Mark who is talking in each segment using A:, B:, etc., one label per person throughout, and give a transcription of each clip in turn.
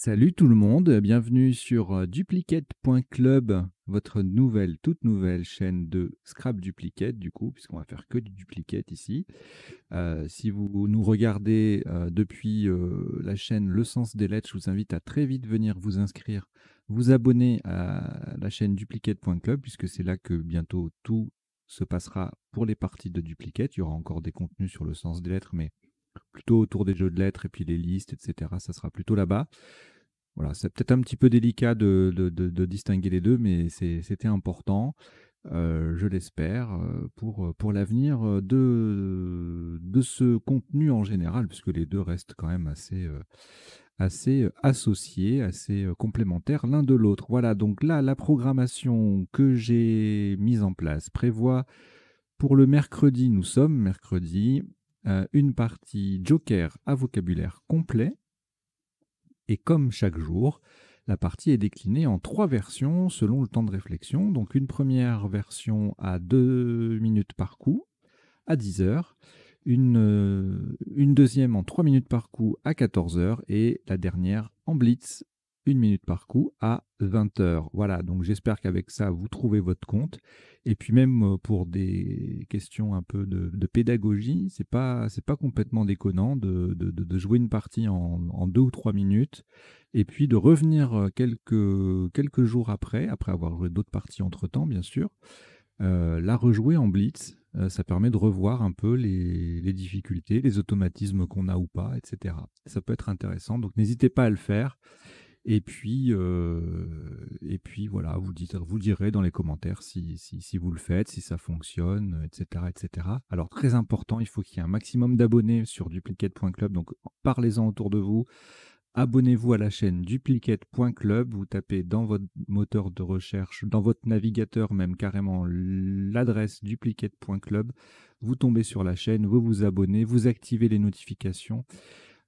A: Salut tout le monde, bienvenue sur duplicate.club, votre toute nouvelle chaîne de Scrap Duplicate du coup, puisqu'on va faire que du duplicate ici. Si vous nous regardez depuis la chaîne Le Sens des Lettres, je vous invite à très vite venir vous inscrire, vous abonner à la chaîne duplicate.club, puisque c'est là que bientôt tout se passera pour les parties de duplicate. Il y aura encore des contenus sur Le Sens des Lettres, mais plutôt autour des jeux de lettres et puis les listes, etc. Ça sera plutôt là-bas. Voilà, c'est peut-être un petit peu délicat de distinguer les deux, mais c'était important, je l'espère, pour l'avenir de ce contenu en général, puisque les deux restent quand même assez associés, assez complémentaires l'un de l'autre. Voilà, donc là, la programmation que j'ai mise en place prévoit pour le mercredi, nous sommes mercredi, une partie Joker à vocabulaire complet. Et comme chaque jour, la partie est déclinée en 3 versions selon le temps de réflexion. Donc une première version à 2 minutes par coup, à 10 heures. Une deuxième en 3 minutes par coup à 14 heures. Et la dernière en blitz, 1 minute par coup à 20 heures. Voilà, donc j'espère qu'avec ça, vous trouvez votre compte. Et puis même pour des questions un peu de pédagogie, c'est pas complètement déconnant de jouer une partie en 2 ou 3 minutes et puis de revenir quelques jours après avoir joué d'autres parties entre-temps, bien sûr, la rejouer en blitz. Ça permet de revoir un peu les difficultés, les automatismes qu'on a ou pas, etc. Ça peut être intéressant, donc n'hésitez pas à le faire. Et puis voilà, vous direz dans les commentaires si vous le faites, si ça fonctionne, etc., etc. Alors très important, il faut qu'il y ait un maximum d'abonnés sur duplicate.club, donc parlez-en autour de vous. Abonnez-vous à la chaîne duplicate.club, vous tapez dans votre moteur de recherche, dans votre navigateur même carrément l'adresse duplicate.club, vous tombez sur la chaîne, vous vous abonnez, vous activez les notifications.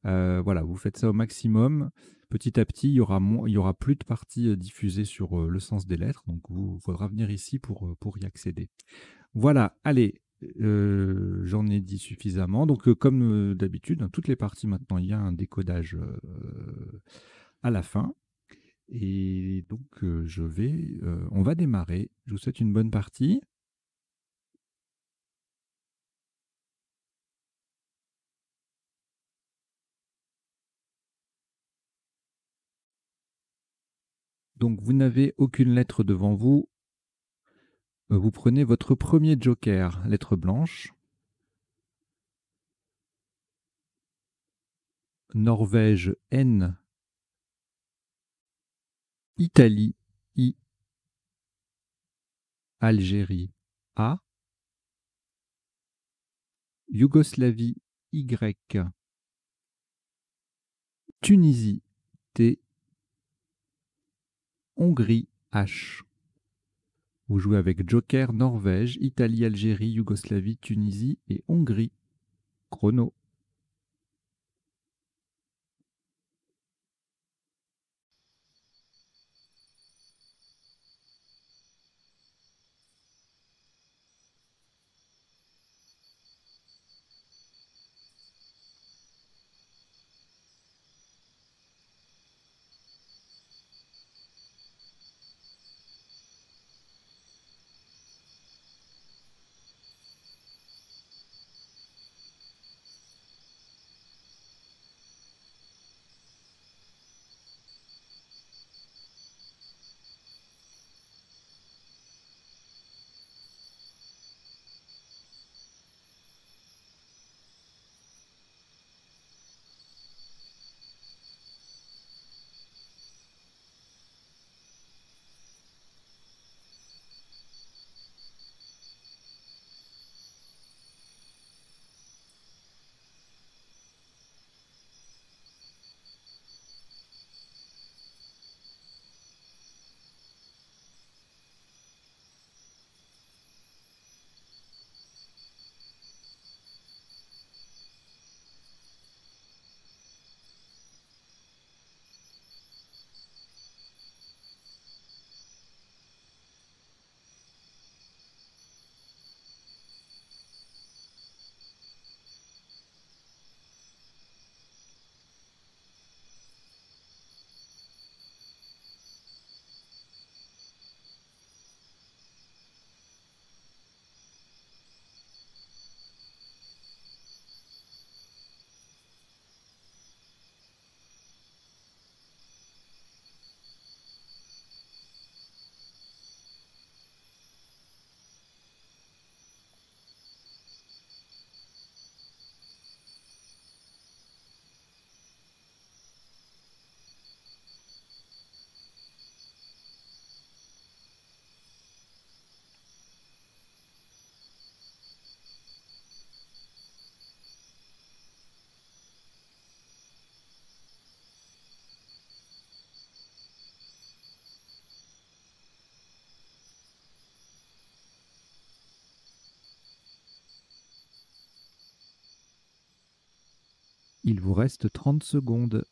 A: Voilà, vous faites ça au maximum. Petit à petit, il y aura plus de parties diffusées sur le sens des lettres, donc il faudra venir ici pour y accéder. Voilà, allez, j'en ai dit suffisamment. Donc, comme d'habitude, dans toutes les parties maintenant, il y a un décodage à la fin. Et donc, on va démarrer. Je vous souhaite une bonne partie. Donc, vous n'avez aucune lettre devant vous. Vous prenez votre premier joker, lettre blanche. Norvège, N. Italie, I. Algérie, A. Yougoslavie, Y. Tunisie, T. Hongrie, H. Vous jouez avec Joker, Norvège, Italie, Algérie, Yougoslavie, Tunisie et Hongrie. Chrono. Il vous reste 30 secondes.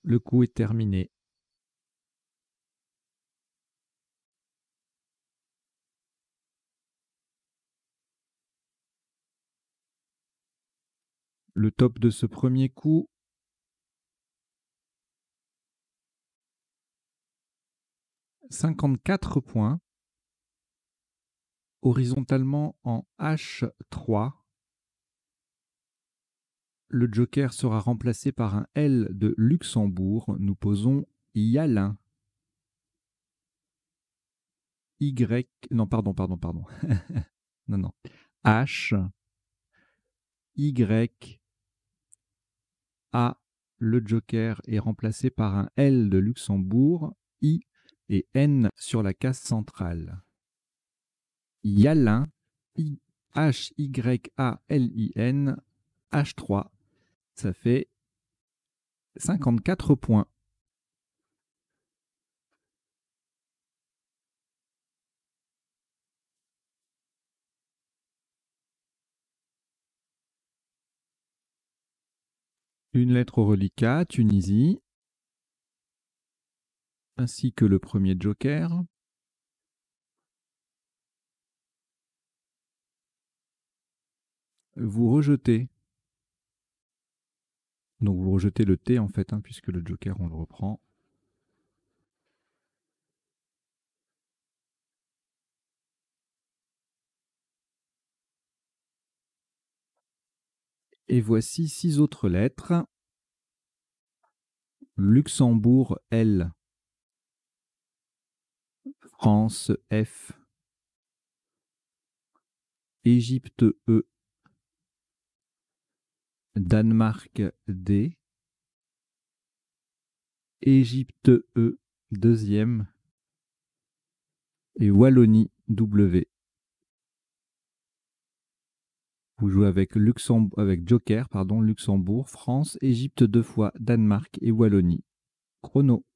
A: Le coup est terminé. Le top de ce premier coup, 54 points. Horizontalement en H3. Le joker sera remplacé par un L de Luxembourg. Nous posons Yalin. Y. Non, pardon. Non, non. H. Y. A. Le joker est remplacé par un L de Luxembourg. I et N sur la case centrale. Yalin. H-Y-A-L-I-N. H3. Ça fait 54 points. Une lettre au reliquat, Tunisie, ainsi que le premier joker. Vous rejetez. Donc vous rejetez le T en fait, puisque le joker on le reprend. Et voici 6 autres lettres. Luxembourg L. France F. Égypte E. Danemark D. Égypte E, deuxième. Et Wallonie W. Vous jouez avec joker, Luxembourg, France, Égypte 2 fois, Danemark et Wallonie. Chrono.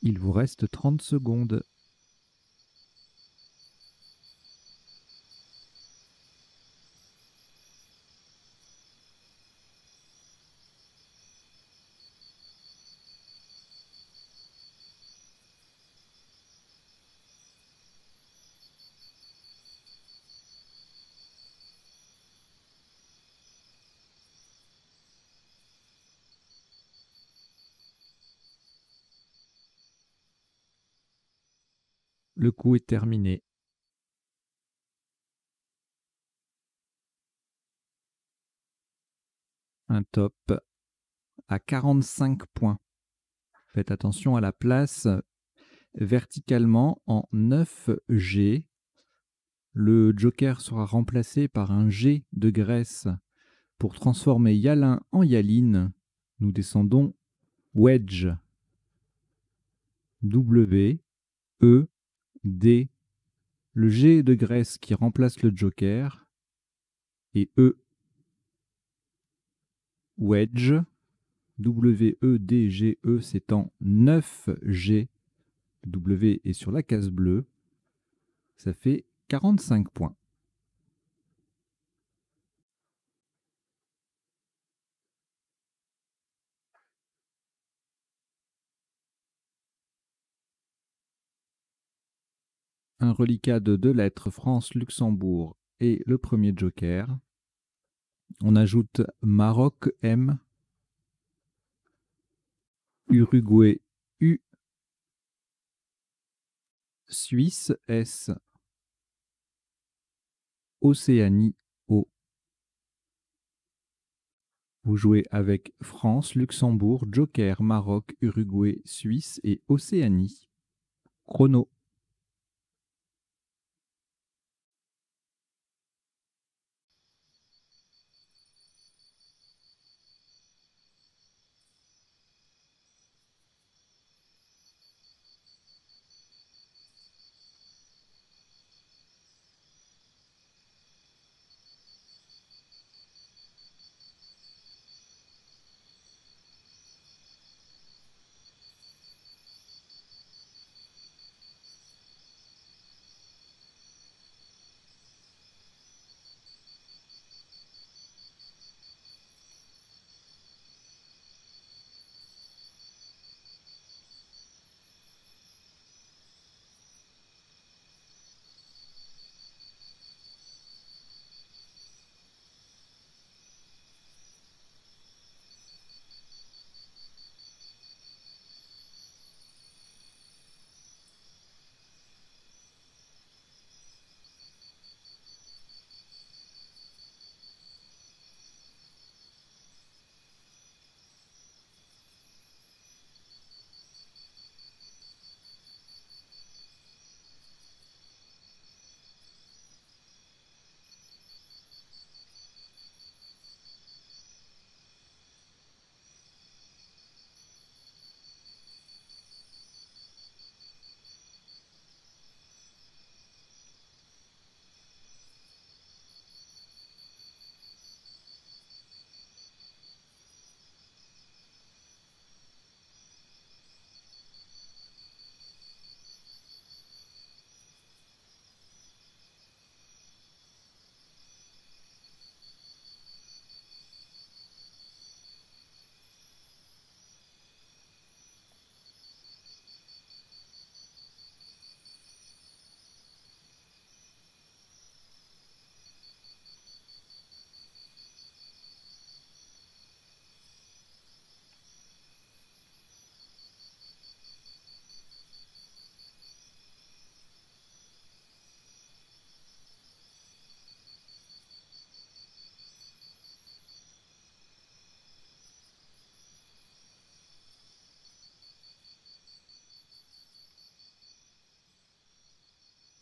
A: Il vous reste 30 secondes. Le coup est terminé. Un top à 45 points. Faites attention à la place verticalement en 9G. Le joker sera remplacé par un G de Grèce pour transformer Yalin en Yaline. Nous descendons wedge. W, E, D. Le G de Grèce qui remplace le joker. Et E. Wedge. W-E-D-G-E, c'est en 9G. W est sur la case bleue. Ça fait 45 points. Un reliquat de 2 lettres, France, Luxembourg et le premier joker. On ajoute Maroc M, Uruguay U, Suisse S, Océanie O. Vous jouez avec France, Luxembourg, Joker, Maroc, Uruguay, Suisse et Océanie. Chrono.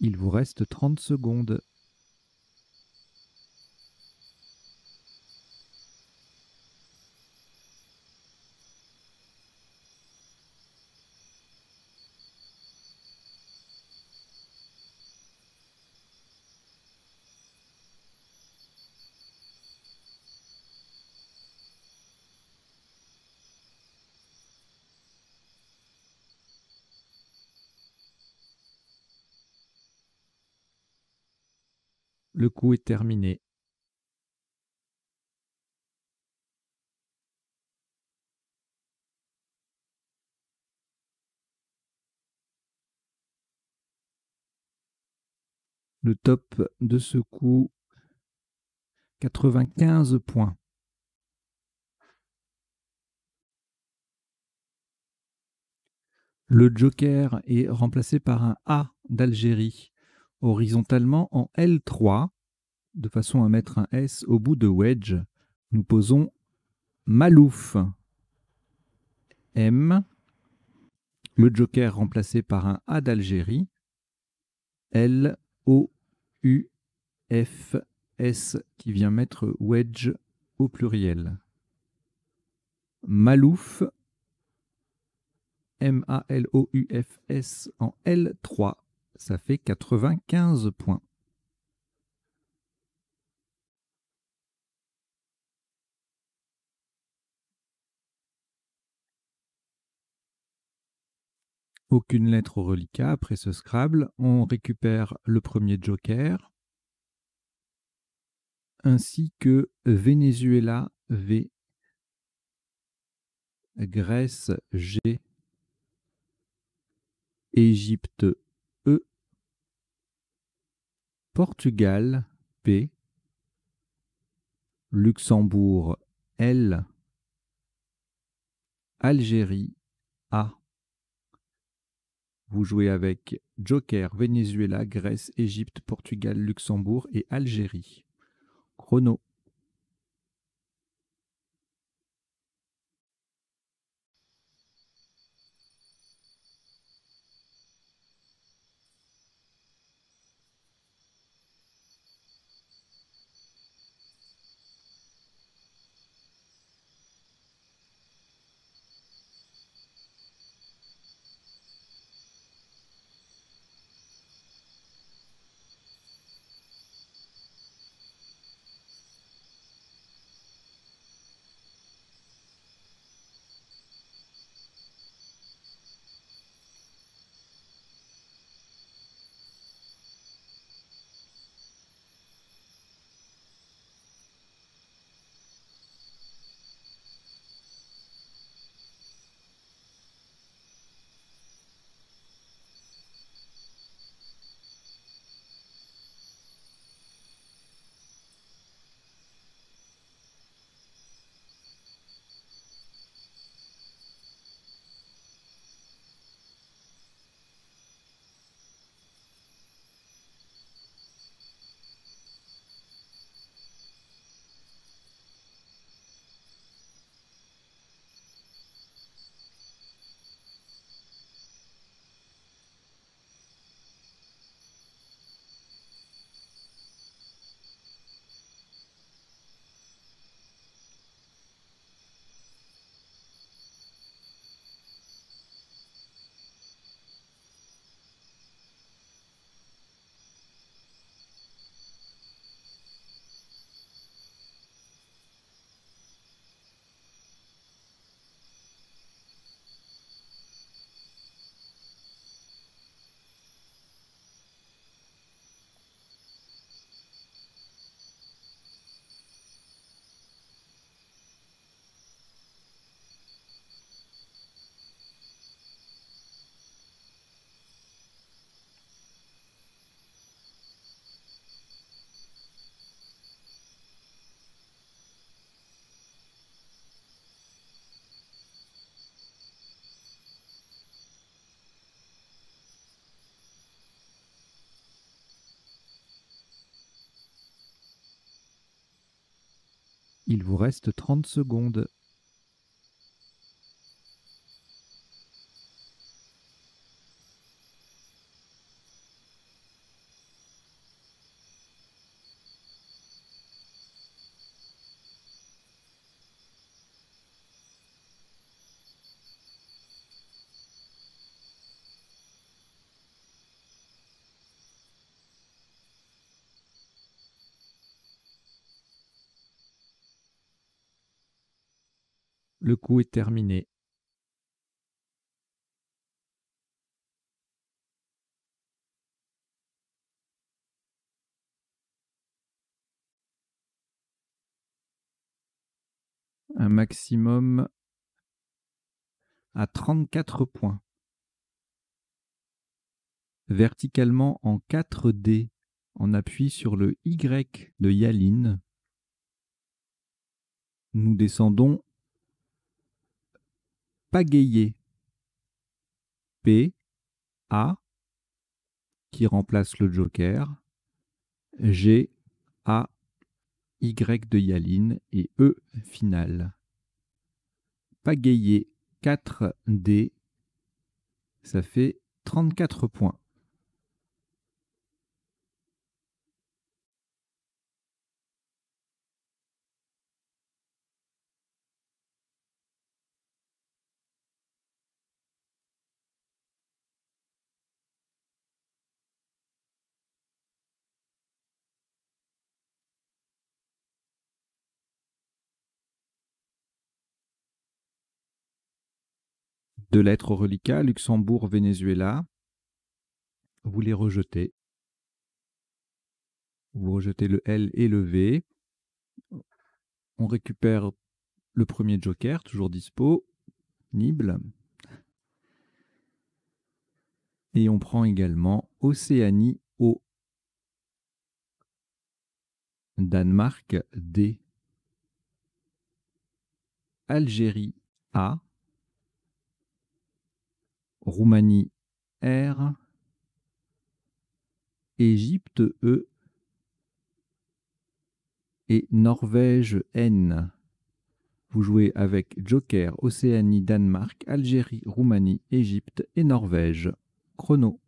A: Il vous reste 30 secondes. Le coup est terminé. Le top de ce coup, 95 points. Le joker est remplacé par un A d'Algérie, horizontalement en L3, de façon à mettre un S au bout de wedge. Nous posons Malouf. M. Le joker remplacé par un A d'Algérie. L, O, U, F, S qui vient mettre wedge au pluriel. Malouf. M-A-L-O-U-F-S en L3. Ça fait 95 points. Aucune lettre au reliquat après ce Scrabble. On récupère le premier joker, ainsi que Venezuela V, Grèce G, Égypte E, Portugal P, Luxembourg L, Algérie A. Vous jouez avec Joker, Venezuela, Grèce, Égypte, Portugal, Luxembourg et Algérie. Chrono. Il vous reste 30 secondes. Le coup est terminé. un maximum à 34 points. Verticalement en 4D, on appuie sur le Y de Yaline. Nous descendons pagayer. P, A, qui remplace le joker, G, A, Y de Yaline et E final. Pagayer 4D, ça fait 34 points. Deux lettres au reliquat, Luxembourg, Venezuela. Vous les rejetez. Vous rejetez le L et le V. On récupère le premier joker, toujours dispo, Nible. Et on prend également Océanie O. Danemark D. Algérie A. Roumanie R. Égypte E. Et Norvège N. Vous jouez avec Joker, Océanie, Danemark, Algérie, Roumanie, Égypte et Norvège. Chrono.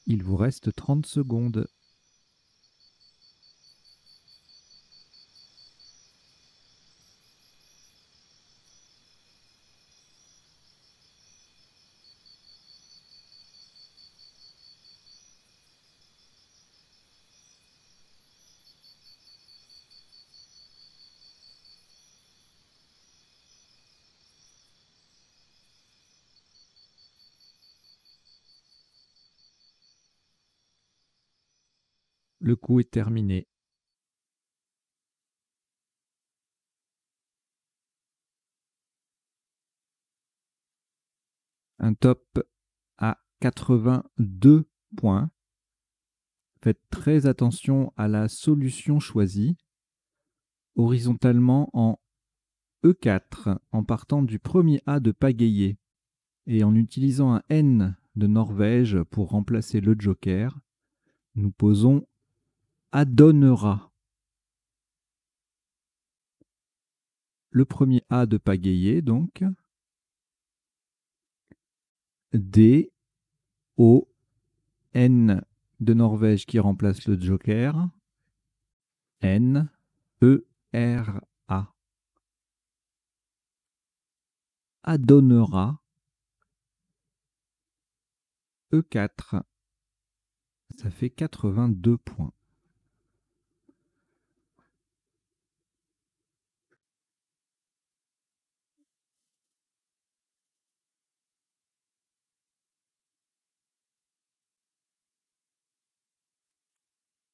A: Il vous reste 30 secondes. Le coup est terminé. Un top à 82 points. Faites très attention à la solution choisie. Horizontalement en E4, en partant du premier A de pagayer et en utilisant un N de Norvège pour remplacer le joker, nous posons adonnera. Le premier A de pagayer, donc. D, O, N de Norvège qui remplace le joker. N, E, R, A. Adonnera. E4. Ça fait 82 points.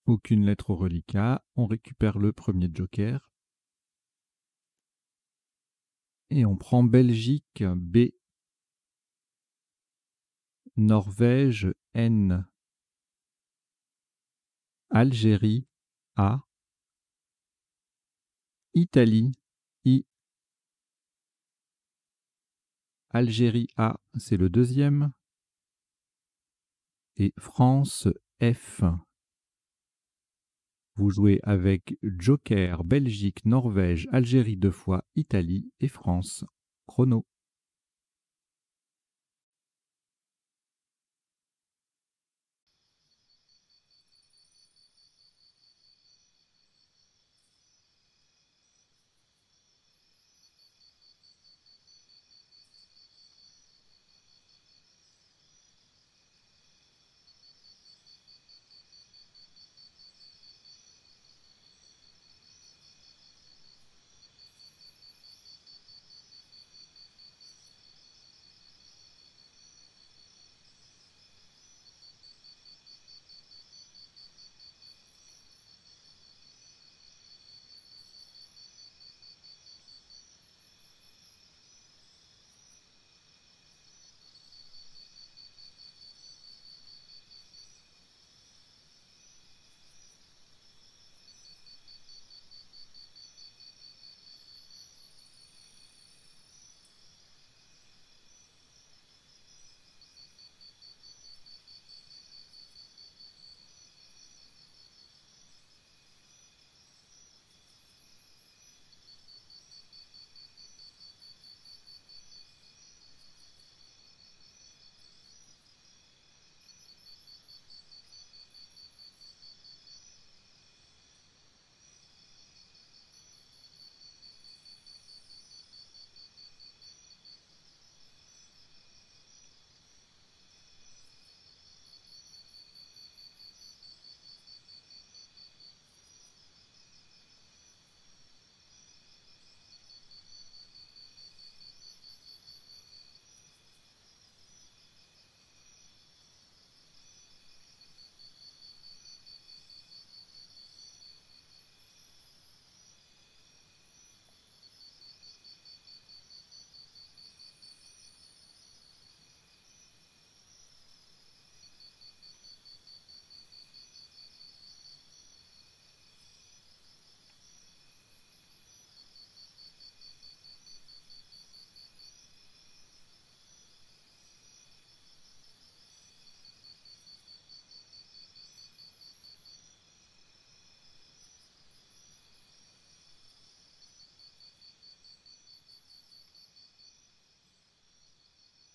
A: Aucune lettre au reliquat. On récupère le premier joker. Et on prend Belgique B. Norvège N. Algérie A. Italie I. Algérie A, c'est le deuxième. Et France F. Vous jouez avec Joker, Belgique, Norvège, Algérie 2 fois, Italie et France. Chrono.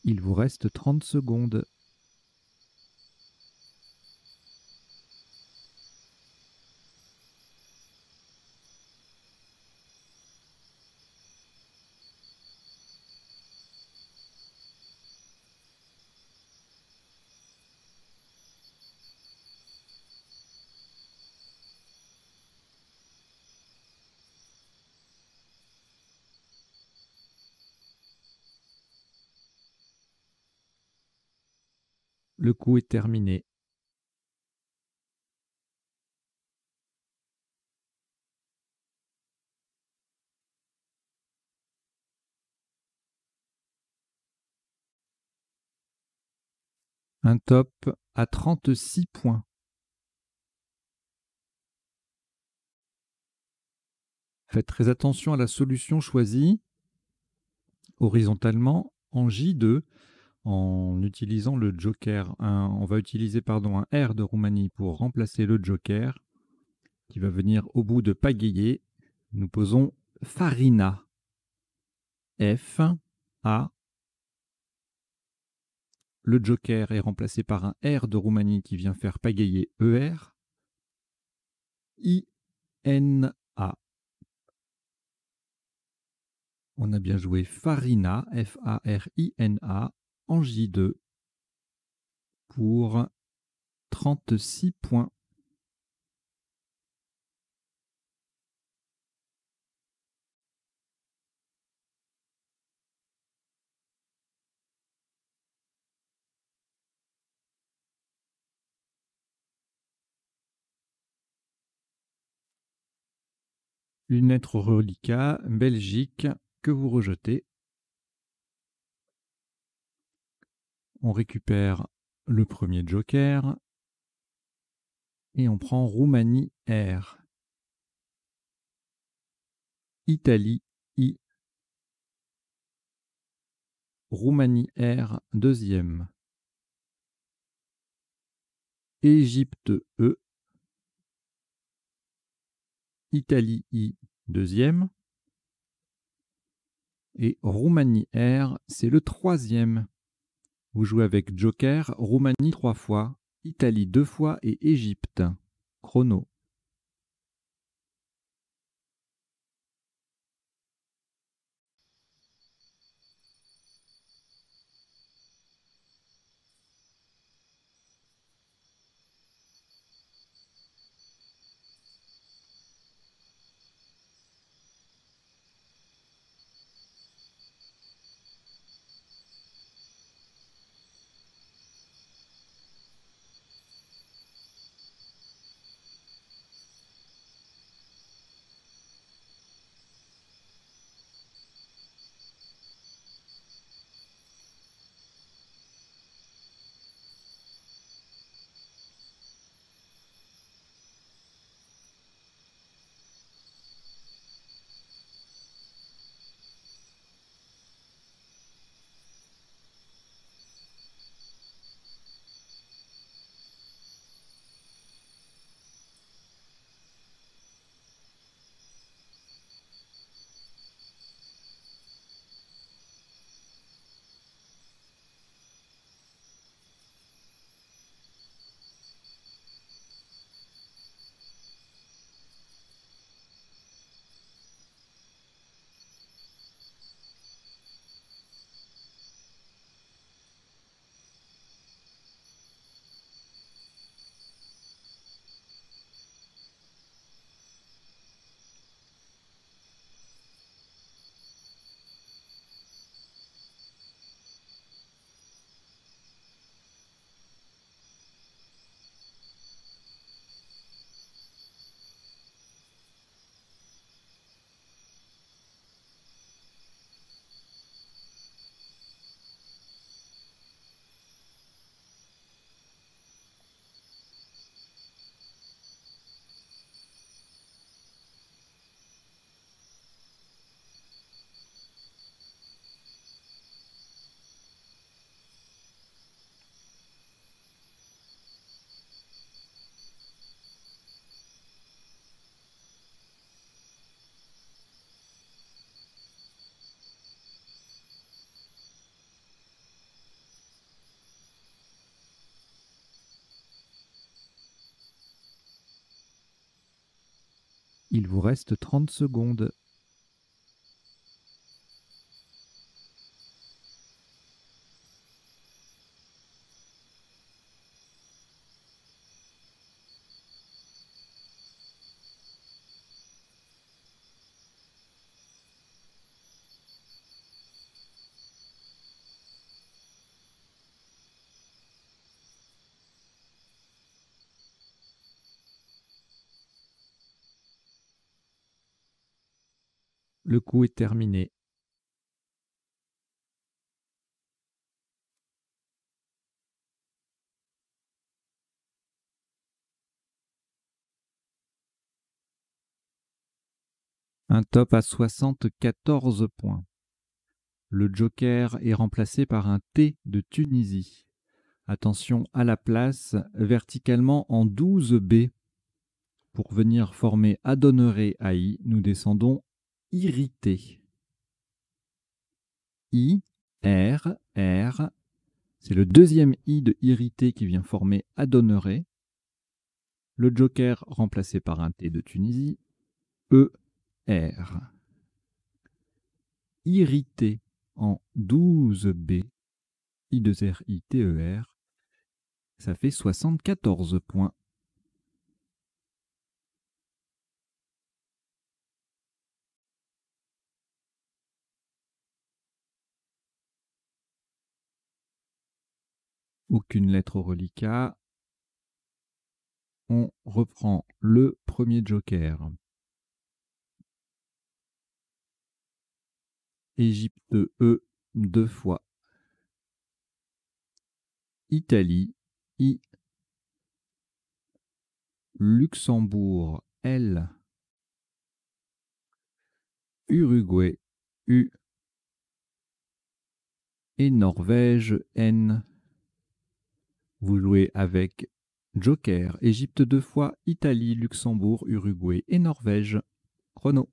A: Il vous reste 30 secondes. Le coup est terminé. Un top à 36 points. Faites très attention à la solution choisie horizontalement en J2 en utilisant le joker. On va utiliser un R de Roumanie pour remplacer le joker qui va venir au bout de pagayer. Nous posons farina. F, A. Le joker est remplacé par un R de Roumanie qui vient faire pagayer ER. I, N, A. On a bien joué farina, F-A-R-I-N-A, en J2 pour 36 points. Une lettre reliquat, Belgique, que vous rejetez. On récupère le premier joker et on prend Roumanie R. Italie I. Roumanie R, deuxième. Égypte E. Italie I, deuxième. Et Roumanie R, c'est le troisième. Vous jouez avec joker, Roumanie 3 fois, Italie 2 fois et Égypte. Chrono. Il vous reste 30 secondes. Le coup est terminé. Un top à 74 points. Le joker est remplacé par un T de Tunisie. Attention à la place, verticalement en 12B. Pour venir former Adonneré AI, nous descendons irrité. I, R, R. C'est le deuxième I de irrité qui vient former Adonneré. Le joker remplacé par un T de Tunisie. E, R. Irrité en 12B. I, 2 R, I, T, E, R. Ça fait 74 points. Aucune lettre au reliquat. On reprend le premier joker. Égypte E, 2 fois. Italie I. Luxembourg L. Uruguay U. Et Norvège N. Vous jouez avec joker, Égypte 2 fois, Italie, Luxembourg, Uruguay et Norvège. Chrono.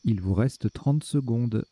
A: Il vous reste 30 secondes.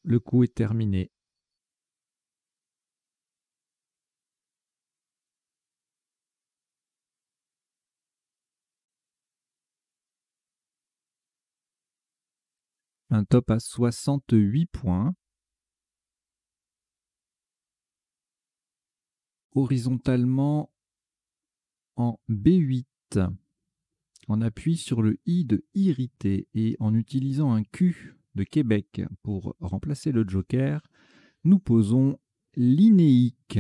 A: Le coup est terminé. Un top à 68 points. Horizontalement en B8. On appuie sur le I de irrité et en utilisant un Q de Québec pour remplacer le joker, nous posons linéique.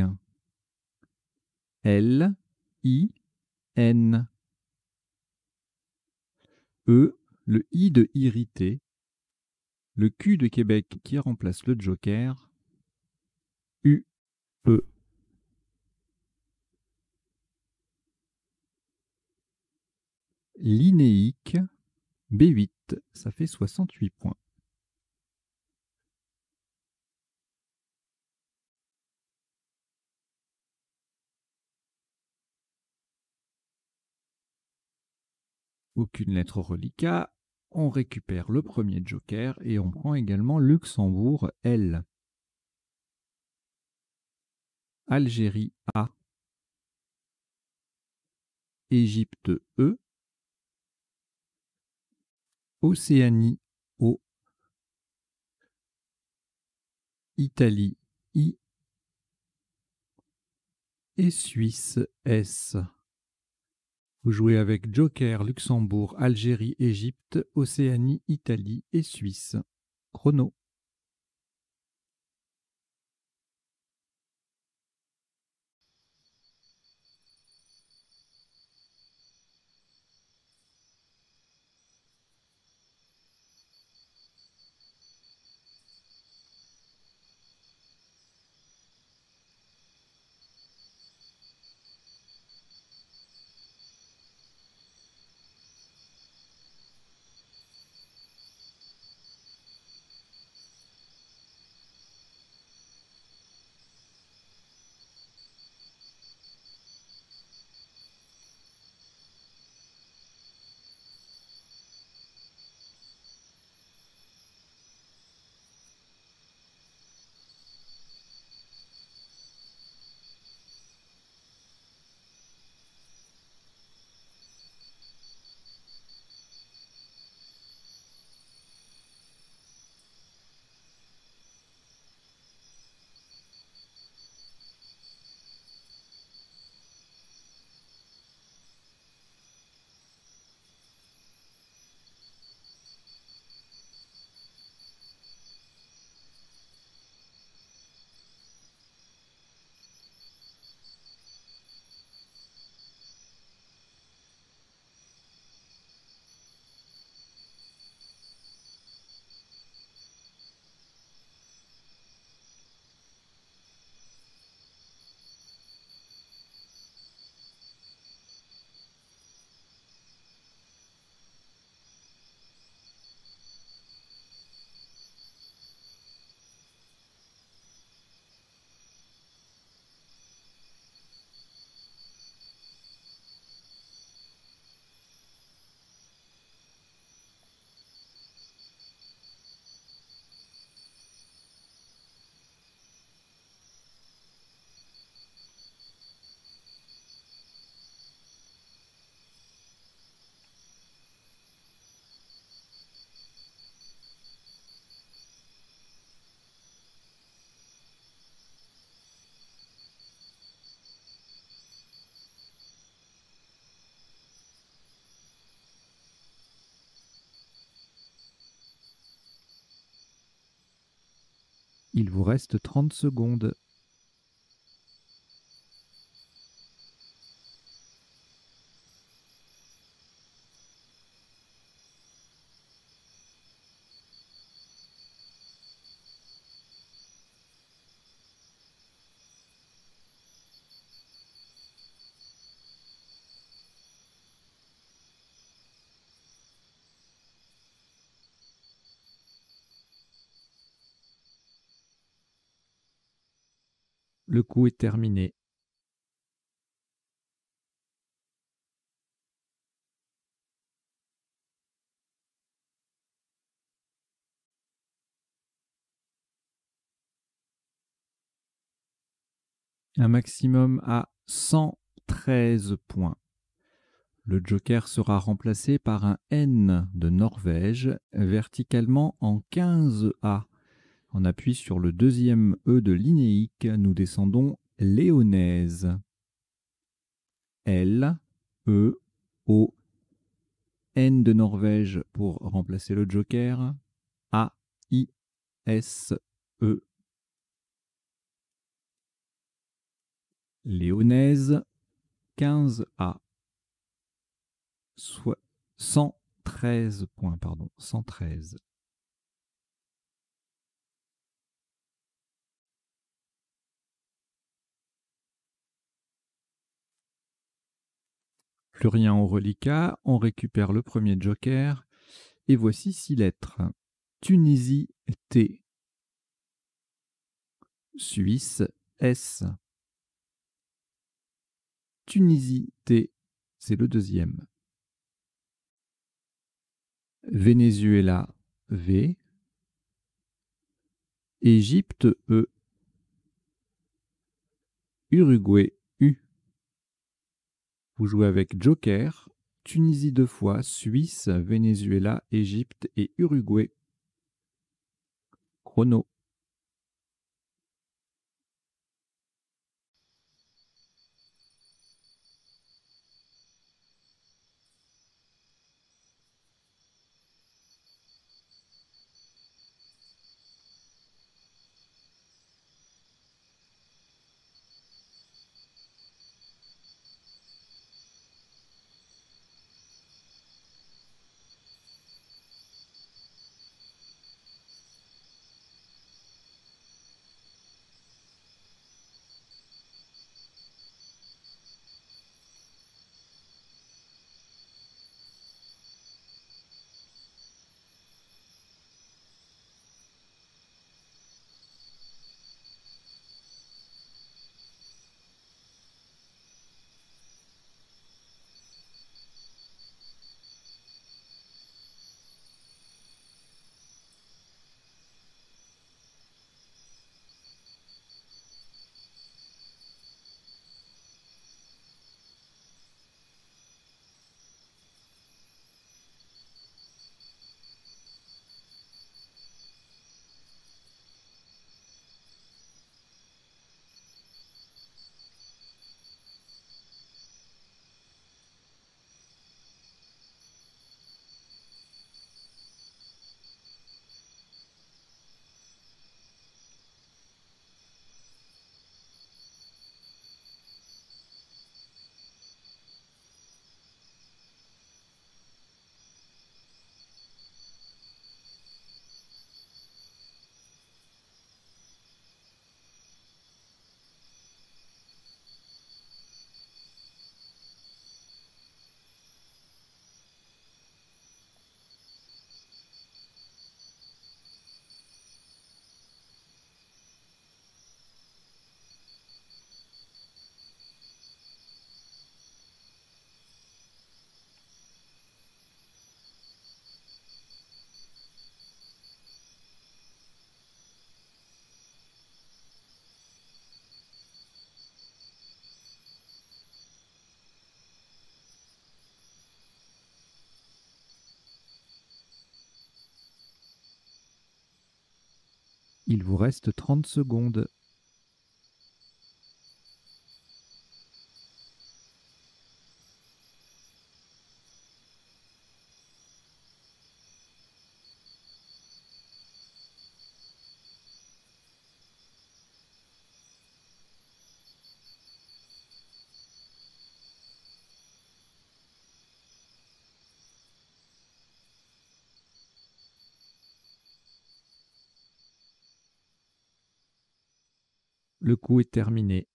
A: L-I-N. E, le I de irrité, le Q de Québec qui remplace le joker, U-E. Linéique, B8, ça fait 68 points. Aucune lettre reliquat. On récupère le premier joker et on prend également Luxembourg L. Algérie A. Égypte E. Océanie O. Italie I. Et Suisse S. Vous jouez avec Joker, Luxembourg, Algérie, Égypte, Océanie, Italie et Suisse. Chrono. Il vous reste 30 secondes. Le coup est terminé. Un maximum à 113 points. Le joker sera remplacé par un N de Norvège verticalement en 15A. On appuie sur le deuxième E de linéique, nous descendons léonaise. L, E, O, N de Norvège pour remplacer le joker. A, I, S, E. Léonaise, 15A. 113 points, pardon, 113. Plus rien au reliquat, on récupère le premier joker, et voici 6 lettres. Tunisie, T. Suisse, S. Tunisie, T, c'est le deuxième. Venezuela, V. Égypte, E. Uruguay, U. Vous jouez avec joker, Tunisie 2 fois, Suisse, Venezuela, Égypte et Uruguay. Chrono. Il vous reste 30 secondes. Le coup est terminé.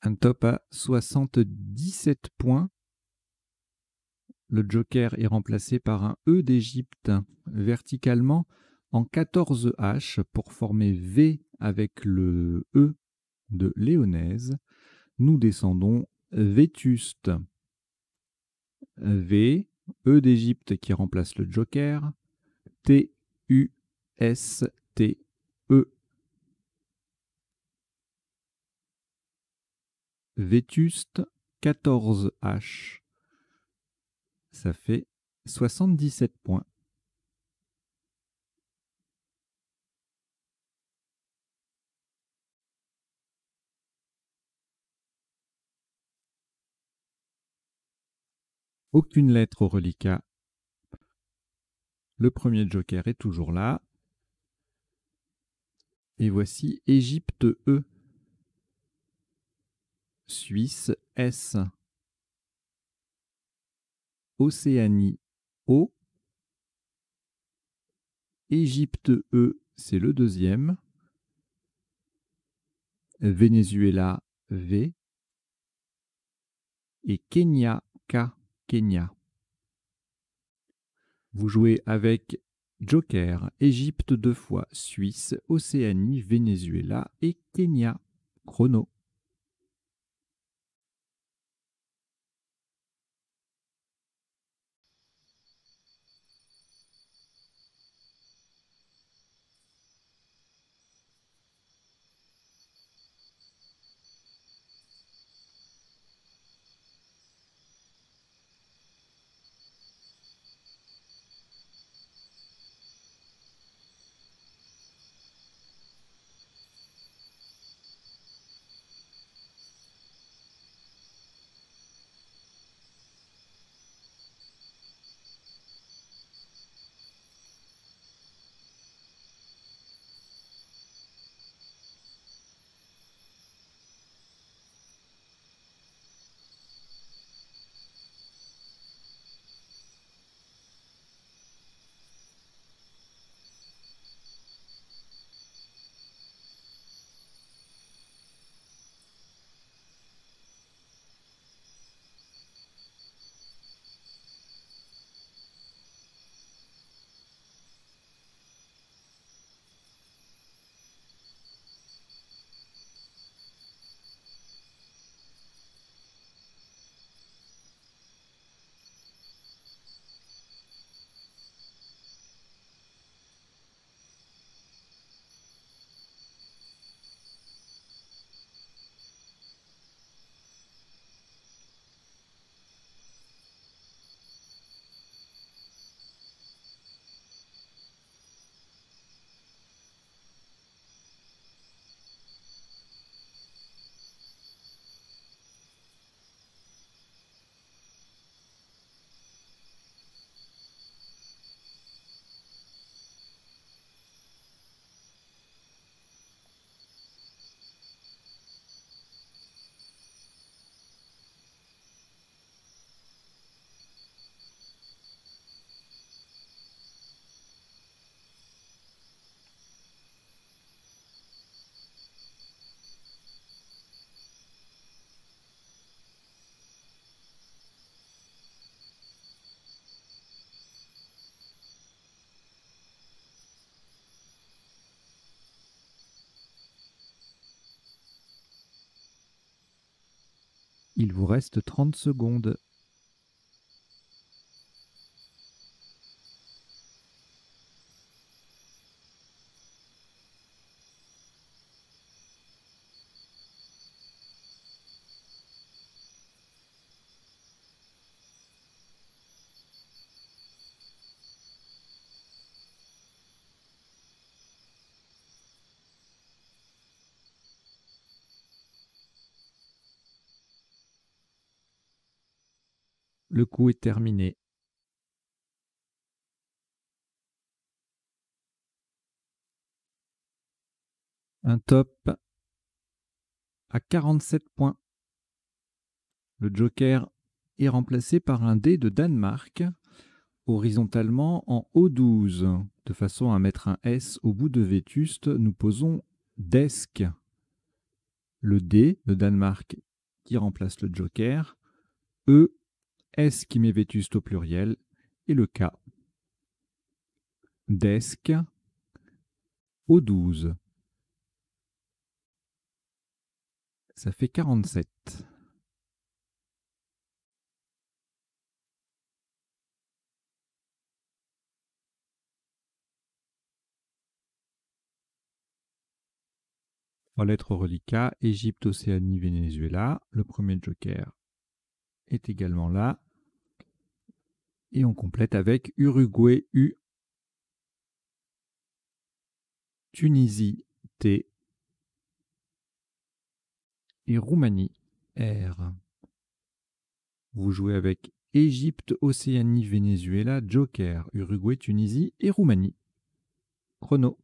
A: Un top à 77 points. Le joker est remplacé par un E d'Égypte verticalement en 14 H pour former V avec le E de Léonaise. Nous descendons Vétuste. V, E d'Égypte qui remplace le joker. T, U, S, T, E. Vétuste, 14 H. Ça fait 77 points. Aucune lettre au reliquat. Le premier joker est toujours là. Et voici Égypte E. Suisse S. Océanie O. Égypte E, c'est le deuxième. Venezuela V. Et Kenya K. Kenya. Vous jouez avec Joker, Égypte 2 fois, Suisse, Océanie, Venezuela et Kenya. Chrono. Il vous reste 30 secondes. Le coup est terminé. Un top à 47 points. Le joker est remplacé par un dé de Danemark, horizontalement en O12. De façon à mettre un S au bout de Vétuste, nous posons desk. Le D de Danemark qui remplace le joker, E, S qui met Vétuste au pluriel, et le K. Desk, O12. Ça fait 47. Trois lettres reliquat, Égypte, Océanie, Venezuela. Le premier joker est également là. Et on complète avec Uruguay U, Tunisie T et Roumanie R. Vous jouez avec Égypte, Océanie, Venezuela, Joker, Uruguay, Tunisie et Roumanie. Chrono.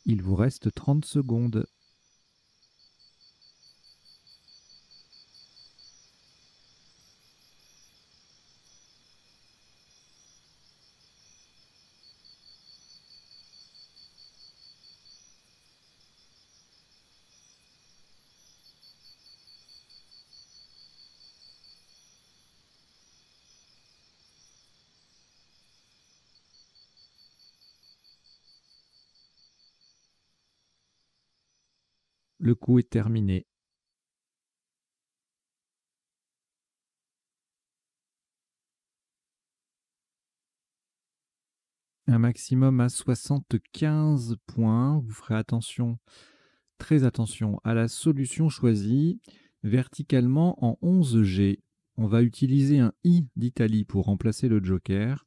A: Il vous reste 30 secondes. Le coup est terminé. Un maximum à 75 points. Vous ferez attention, très attention à la solution choisie. Verticalement en 11G, on va utiliser un I d'Italie pour remplacer le joker.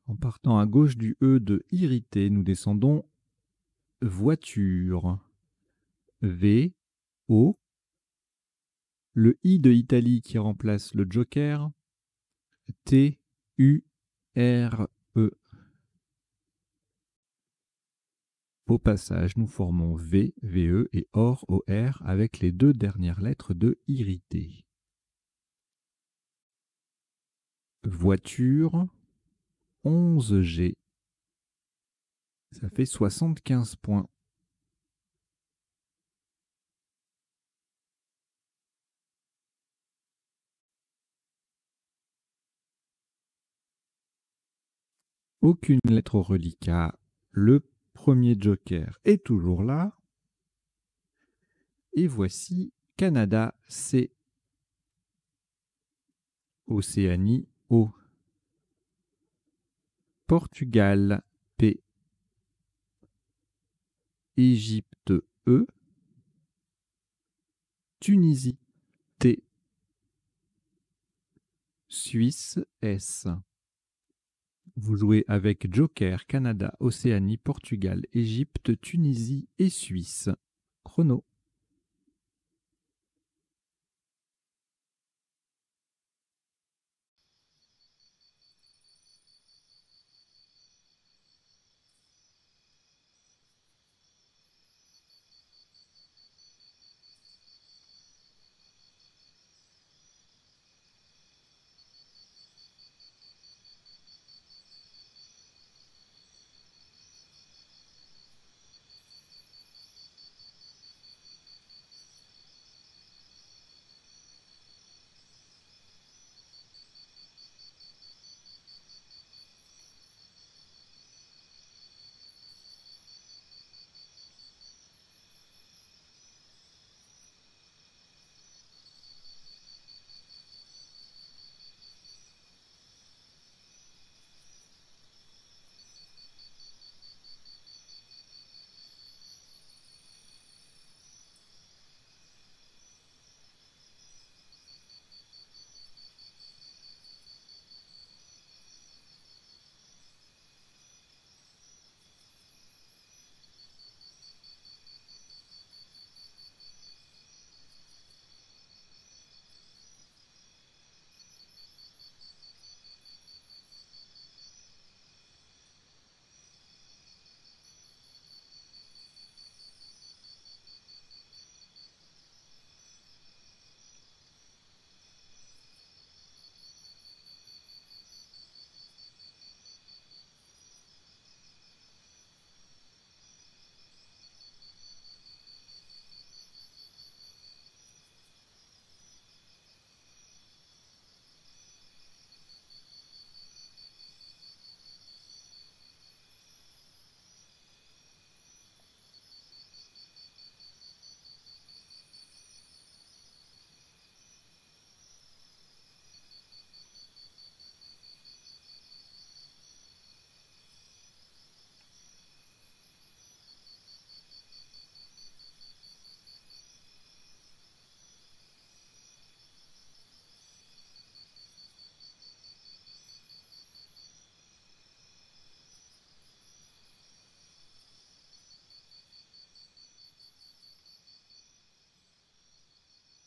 A: En partant à gauche du E de irrité, nous descendons voiture. V, O. Le I de Italie qui remplace le joker. T, U, R, E. Au passage, nous formons V, VE et OR, OR avec les deux dernières lettres de irrité. Voiture, 11G. Ça fait 75 points. Aucune lettre au reliquat. Le premier joker est toujours là. Et voici Canada, C. Océanie, O. Portugal, P. Égypte, E. Tunisie, T. Suisse, S. Vous jouez avec Joker, Canada, Océanie, Portugal, Égypte, Tunisie et Suisse. Chrono.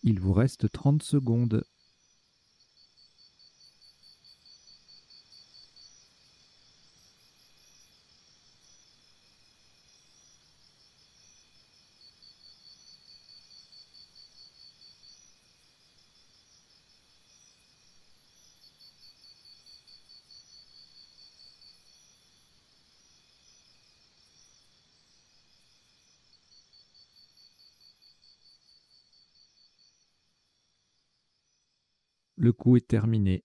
A: Il vous reste 30 secondes. Le coup est terminé.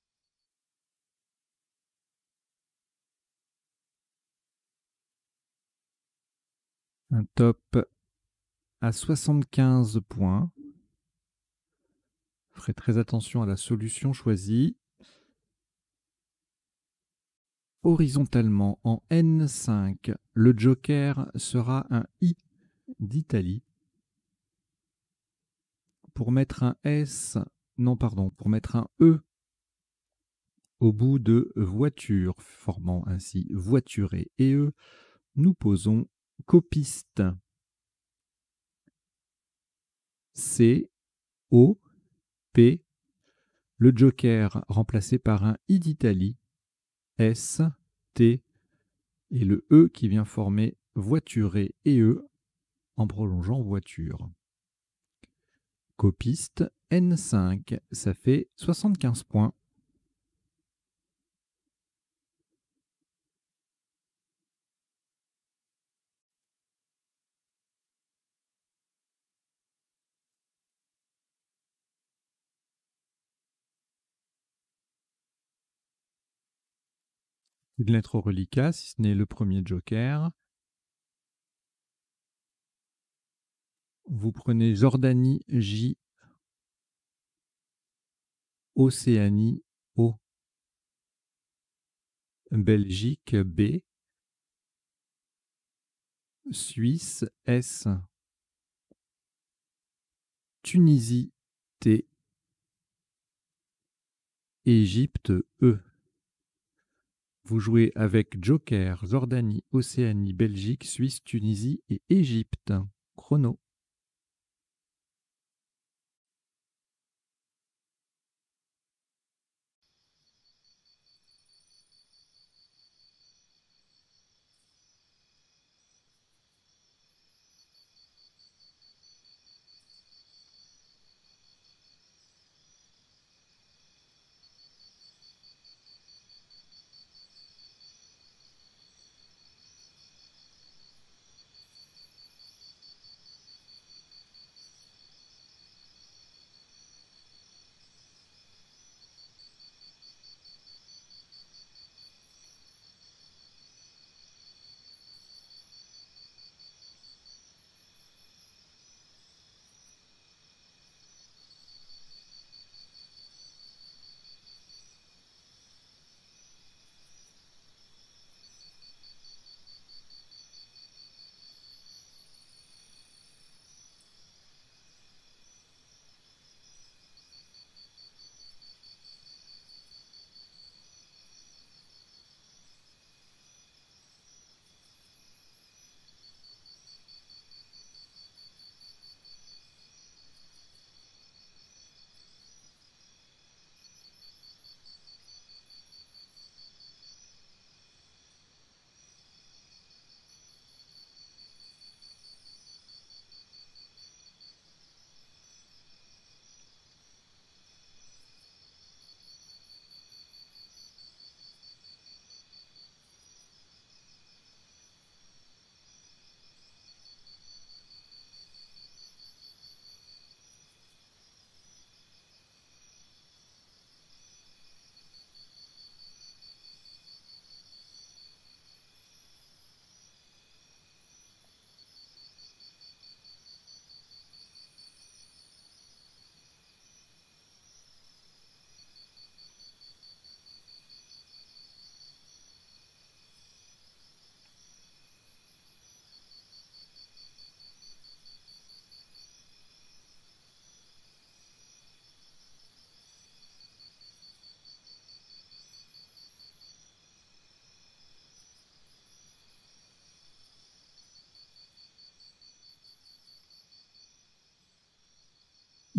A: Un top à 75 points. Ferez très attention à la solution choisie. Horizontalement en N5, le joker sera un I d'Italie. Pour mettre un S, non pardon, pour mettre un E au bout de voiture, formant ainsi voituré et E, nous posons copiste. C, O, P, le joker remplacé par un I d'Italie, S, T, et le E qui vient former voituré et E en prolongeant voiture. Copiste N5, ça fait 75 points. Une lettre au reliquat, si ce n'est le premier joker. Vous prenez Jordanie J, Océanie O, Belgique B, Suisse S, Tunisie T, Égypte E. Vous jouez avec Joker, Jordanie, Océanie, Belgique, Suisse, Tunisie et Égypte. Chrono.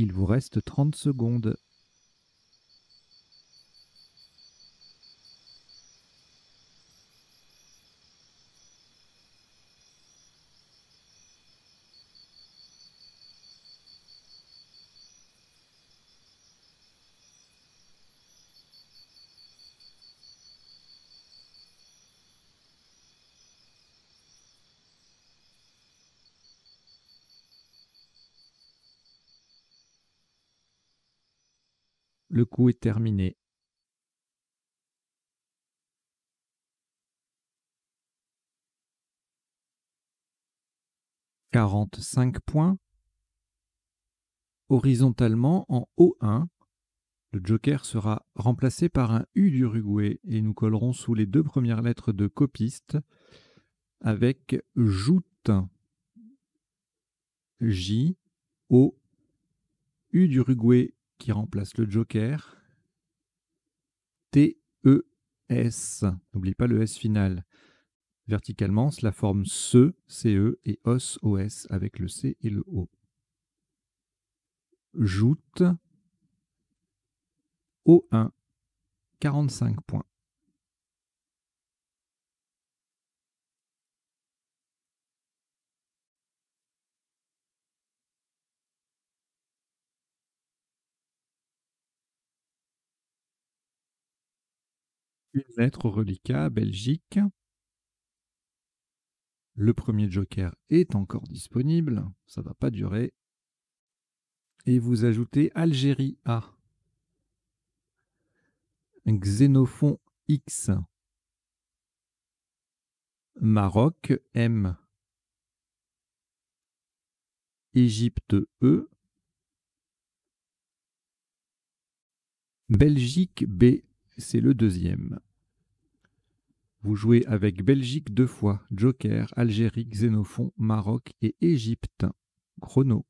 A: Il vous reste 30 secondes. Le coup est terminé. « 45 points. Horizontalement, en O1, le joker sera remplacé par un U d'Uruguay et nous collerons sous les 2 premières lettres de copiste avec joute. J, O, U d'Uruguay qui remplace le joker. T, E, S. N'oublie pas le S final. Verticalement, cela forme CE, CE et OS, OS avec le C et le O. Joute O1, 45 points. Une lettre au reliquat, Belgique. Le premier joker est encore disponible, ça ne va pas durer. Et vous ajoutez Algérie A. Xénophon X. Maroc M. Égypte E. Belgique B, c'est le deuxième. Vous jouez avec Belgique 2 fois, joker, Algérie, Xénophon, Maroc et Égypte. Chrono.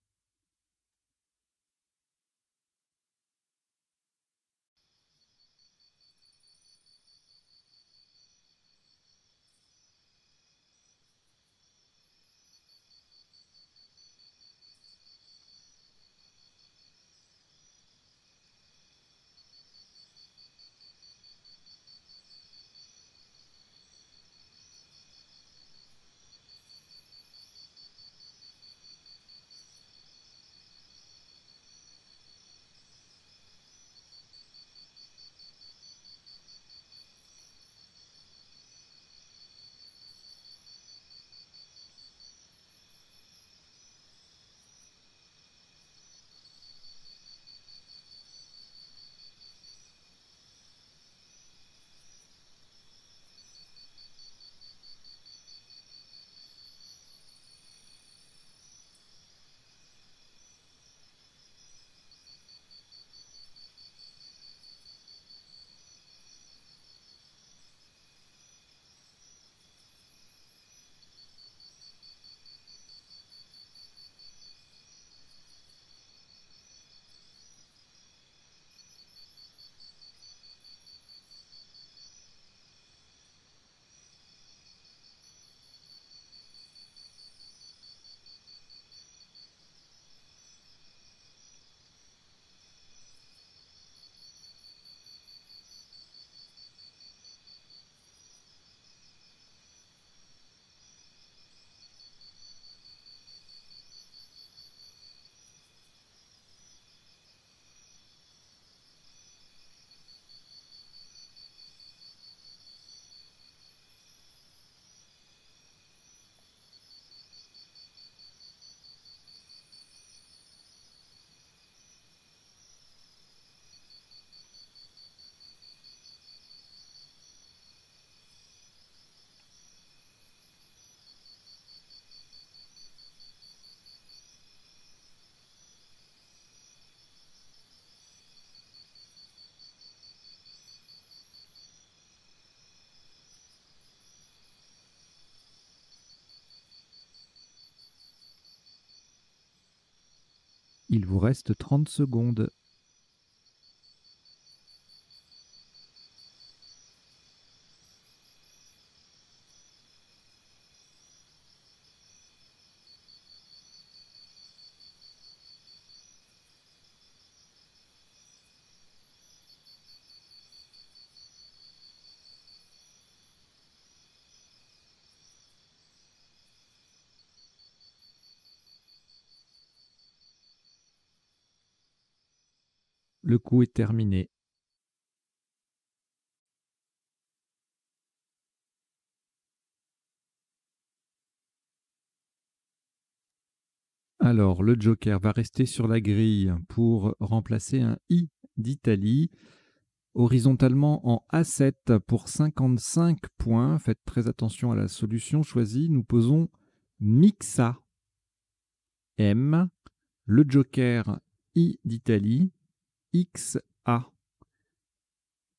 A: Il vous reste 30 secondes. Le coup est terminé. Alors, le joker va rester sur la grille pour remplacer un I d'Italie. Horizontalement en A7 pour 55 points. Faites très attention à la solution choisie. Nous posons Mixa. M. Le joker I d'Italie. XA.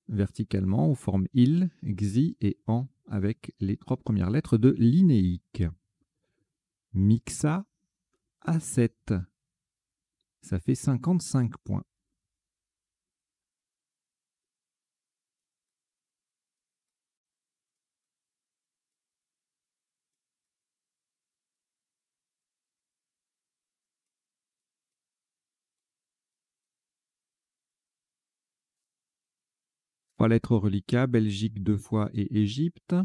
A: Verticalement, on forme il, xi et an avec les 3 premières lettres de l'inéique. Mixa A7. Ça fait 55 points. Trois lettres reliquats, Belgique 2 fois et Égypte.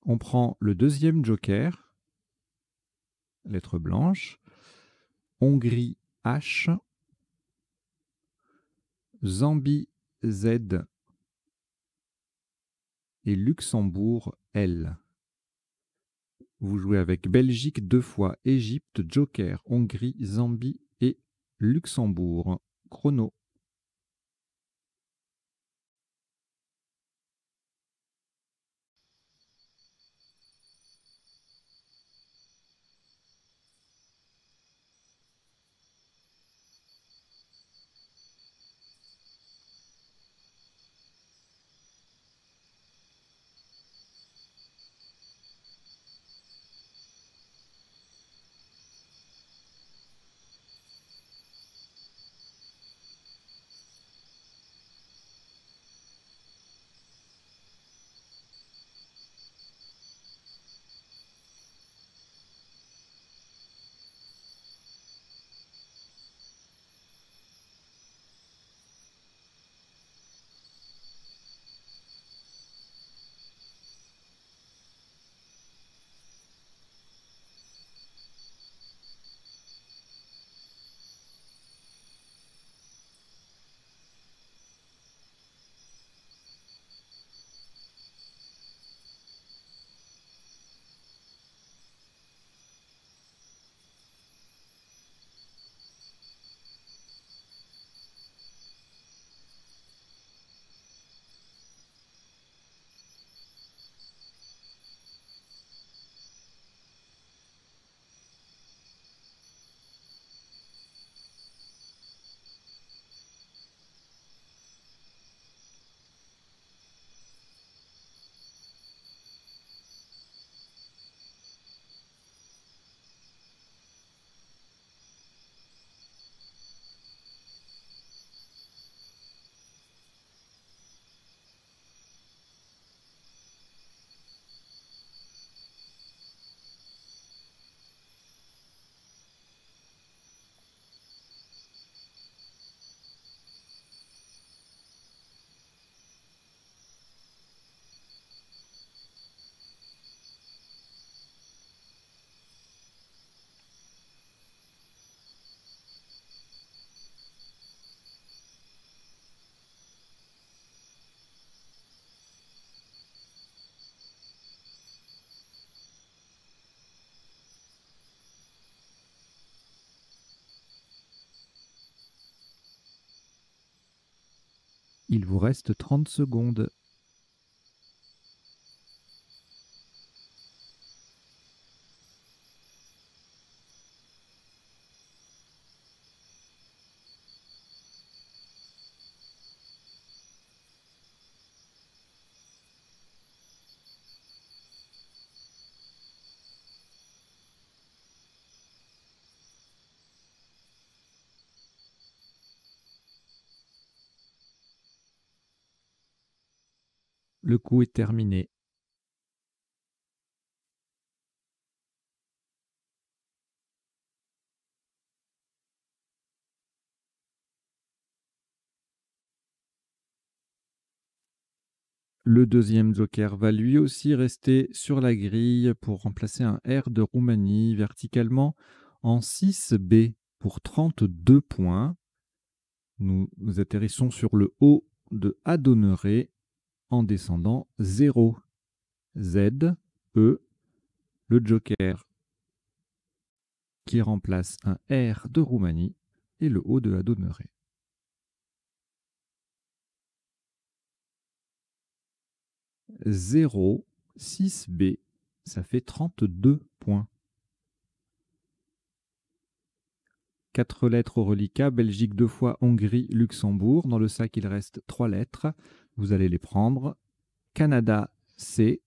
A: On prend le deuxième joker, lettre blanche. Hongrie H. Zambie Z. Et Luxembourg L. Vous jouez avec Belgique 2 fois, Égypte, joker, Hongrie, Zambie et Luxembourg. Chrono. Il vous reste 30 secondes. Le coup est terminé. Le deuxième joker va lui aussi rester sur la grille pour remplacer un R de Roumanie verticalement en 6B pour 32 points. Nous atterrissons sur le haut de Adonneré en descendant 0. Z, E, le joker qui remplace un R de Roumanie et le haut de Adonneré. 0, 6B, ça fait 32 points. 4 lettres au reliquat, Belgique 2 fois, Hongrie, Luxembourg. Dans le sac, il reste 3 lettres. Vous allez les prendre. Canada, C.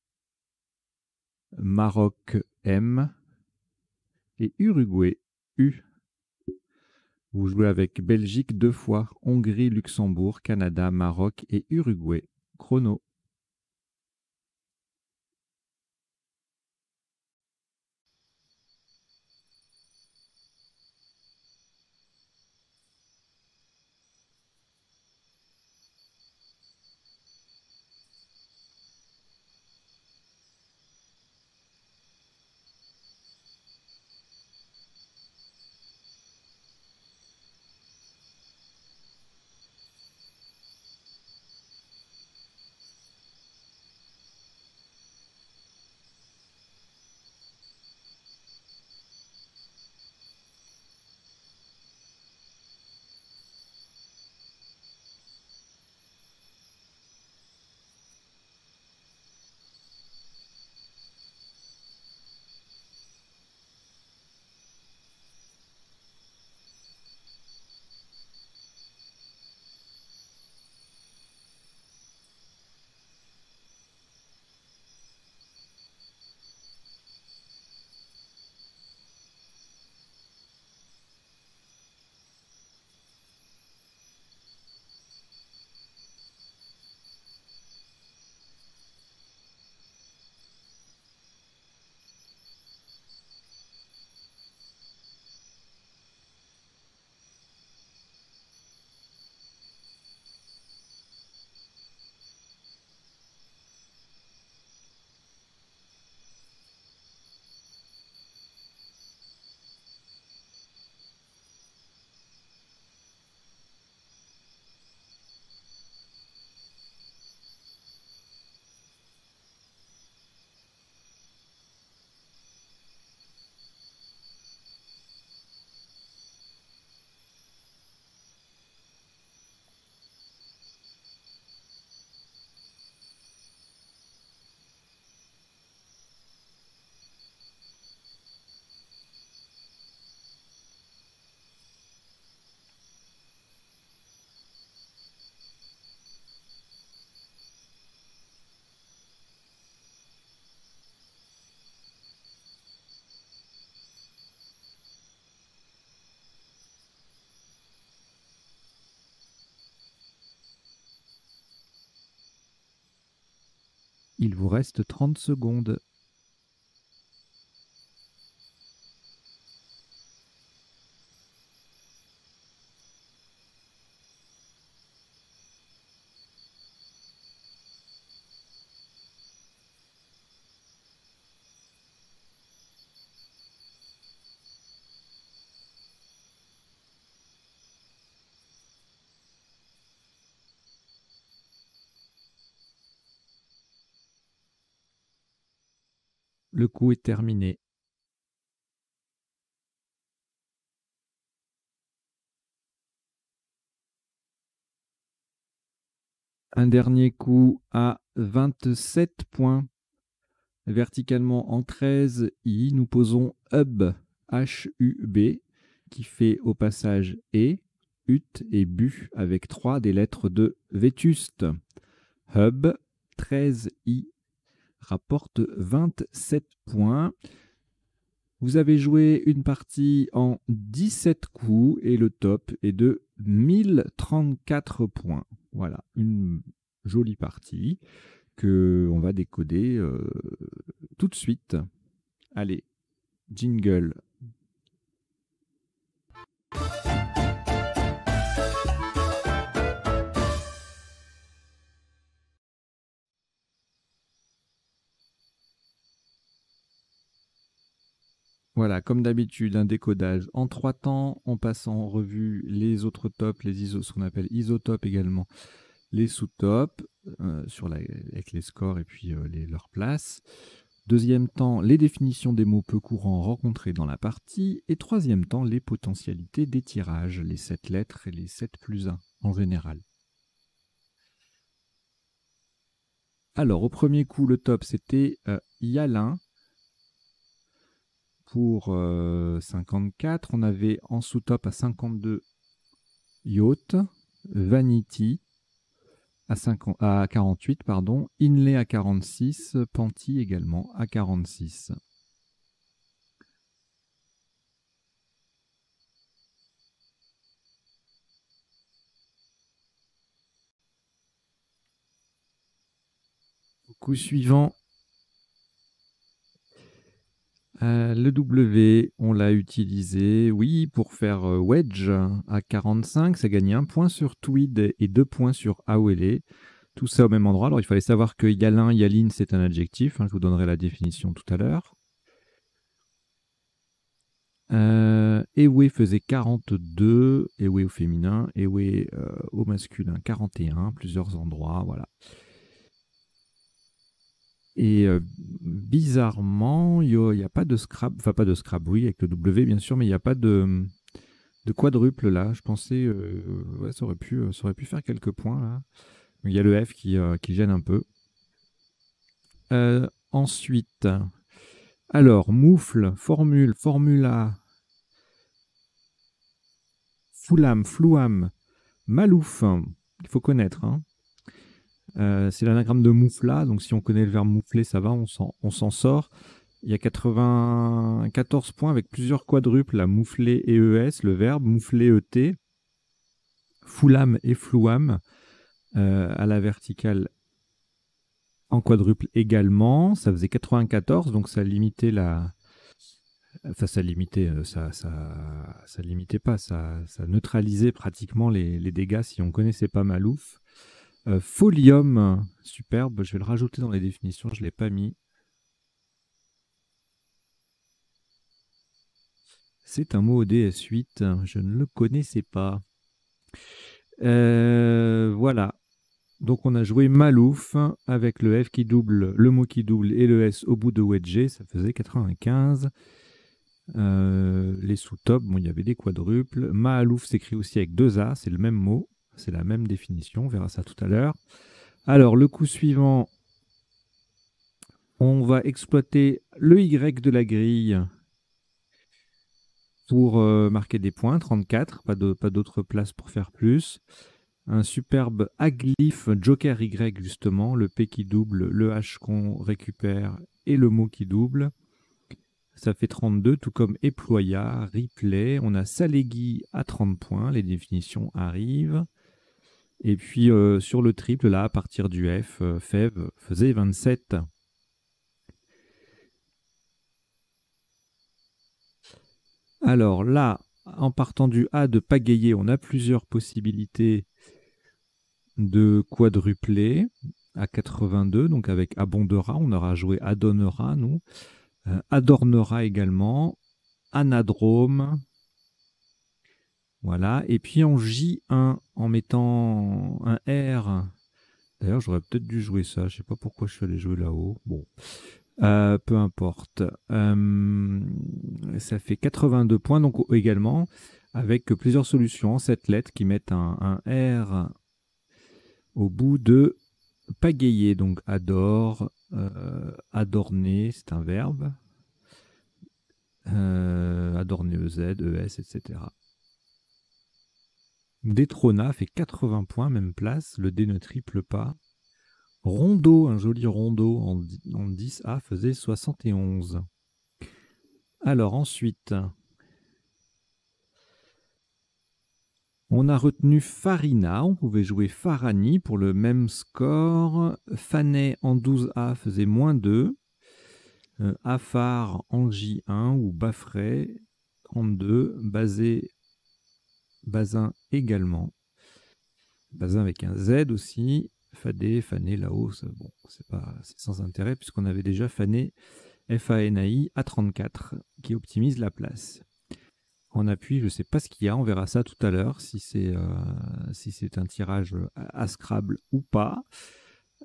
A: Maroc, M. Et Uruguay, U. Vous jouez avec Belgique 2 fois, Hongrie, Luxembourg, Canada, Maroc et Uruguay. Chrono. Il vous reste 30 secondes. Le coup est terminé. Un dernier coup à 27 points. Verticalement en 13 I, nous posons Hub, H-U-B, qui fait au passage E, Ut et Bu, avec 3 des lettres de Vétuste. Hub, 13 I, rapporte 27 points. Vous avez joué une partie en 17 coups et le top est de 1034 points. Voilà, une jolie partie que on va décoder tout de suite. Allez, jingle. Voilà, comme d'habitude, un décodage en 3 temps, on passe en revue les autres tops, ce qu'on appelle isotopes également, les sous-tops, avec les scores et puis leurs places. Deuxième temps, les définitions des mots peu courants rencontrés dans la partie. Et troisième temps, les potentialités des tirages, les 7 lettres et les 7 plus 1 en général. Alors, au premier coup, le top, c'était Yalin pour 54. On avait en sous-top à 52 Yacht, Vanity à 48, pardon, Inlay à 46, Panty également à 46. Au coup suivant, le W, on l'a utilisé, oui, pour faire Wedge à 45, ça gagnait 1 point sur Tweed et 2 points sur Awele. Tout ça au même endroit. Alors il fallait savoir que Yalin, Yaline, c'est un adjectif, hein, je vous donnerai la définition tout à l'heure. Ewe faisait 42, Ewe au féminin, Ewe au masculin 41, plusieurs endroits, voilà. Et bizarrement, il n'y a pas de Scrabble, enfin pas de Scrabble, oui, avec le W bien sûr, mais il n'y a pas de quadruple là. Je pensais, ouais, ça aurait pu faire quelques points là. Il y a le F qui gêne un peu. Ensuite, alors, moufle, formule, formula, foulam, flouam, malouf, il faut connaître. Hein. C'est l'anagramme de moufla, donc si on connaît le verbe moufler, ça va, on s'en sort. Il y a 94 points avec plusieurs quadruples, la moufler et ES, le verbe, moufler ET, foulam et flouam, à la verticale en quadruple également. Ça faisait 94, donc ça limitait la... Enfin, ça limitait, ça limitait pas, ça neutralisait pratiquement les dégâts si on connaissait pas Malouf. Folium, superbe, je vais le rajouter dans les définitions, je ne l'ai pas mis. C'est un mot ODS8, je ne le connaissais pas. Voilà. Donc on a joué Malouf avec le F qui double, le mot qui double et le S au bout de Wedge, ça faisait 95. Les sous-tops, bon, il y avait des quadruples. Mahalouf s'écrit aussi avec 2 A, c'est le même mot, c'est la même définition, on verra ça tout à l'heure. Alors le coup suivant, on va exploiter le Y de la grille pour marquer des points, 34, pas d'autre place pour faire plus. Un superbe aglyphe Joker Y justement, le P qui double, le H qu'on récupère et le mot qui double. Ça fait 32, tout comme Eploya, Ripley. On a Salegui à 30 points, les définitions arrivent. Et puis sur le triple, là, à partir du F, Fève faisait 27. Alors là, en partant du A de pagayer, on a plusieurs possibilités de quadrupler à 82, donc avec abondera, on aura joué adonnera, nous. Adornera également, anadrome, voilà. Et puis en J1, en mettant un R, d'ailleurs j'aurais peut-être dû jouer ça, je ne sais pas pourquoi je suis allé jouer là-haut, bon, peu importe. Ça fait 82 points, donc également, avec plusieurs solutions en 7 lettres qui mettent un R au bout de pagayer, donc adore, adorner, c'est un verbe, adorner EZ, ES, etc. Détrona fait 80 points, même place, le D ne triple pas. Rondeau, un joli rondeau en 10A faisait 71. Alors ensuite, on a retenu Farina, on pouvait jouer Farani pour le même score. Fanet en 12A faisait -2. Afar en J1 ou Baffray 32. Bazé, Bazin également. Bazin avec un Z aussi. Fadé, Fané là-haut, bon, c'est sans intérêt puisqu'on avait déjà Fané FANAI A34 qui optimise la place. En appui, je ne sais pas ce qu'il y a, on verra ça tout à l'heure, si c'est un tirage à Scrabble ou pas.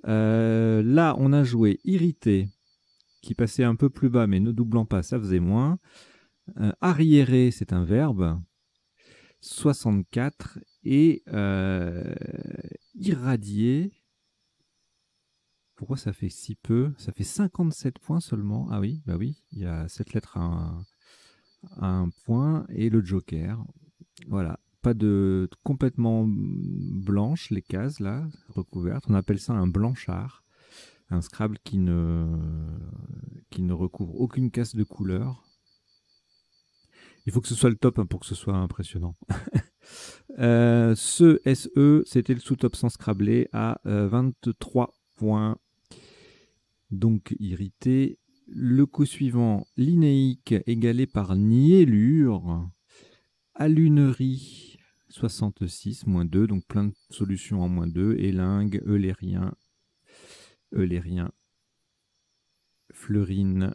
A: Là, on a joué Irrité, qui passait un peu plus bas, mais ne doublant pas, ça faisait moins. Arriéré, c'est un verbe. 64. Et irradié. Pourquoi ça fait si peu? Ça fait 57 points seulement. Ah oui, bah oui, il y a cette lettre à un point et le joker. Voilà, pas de complètement blanche les cases là, recouvertes. On appelle ça un blanchard. Un Scrabble qui ne recouvre aucune case de couleur. Il faut que ce soit le top pour que ce soit impressionnant. Ce SE, c'était le sous-top sans Scrabbler à 23 points. Donc irrité. Le coup suivant, linéique égalé par niellure. Alunerie, 66, moins 2, donc plein de solutions en moins 2. Élingue, eulérien, fleurine,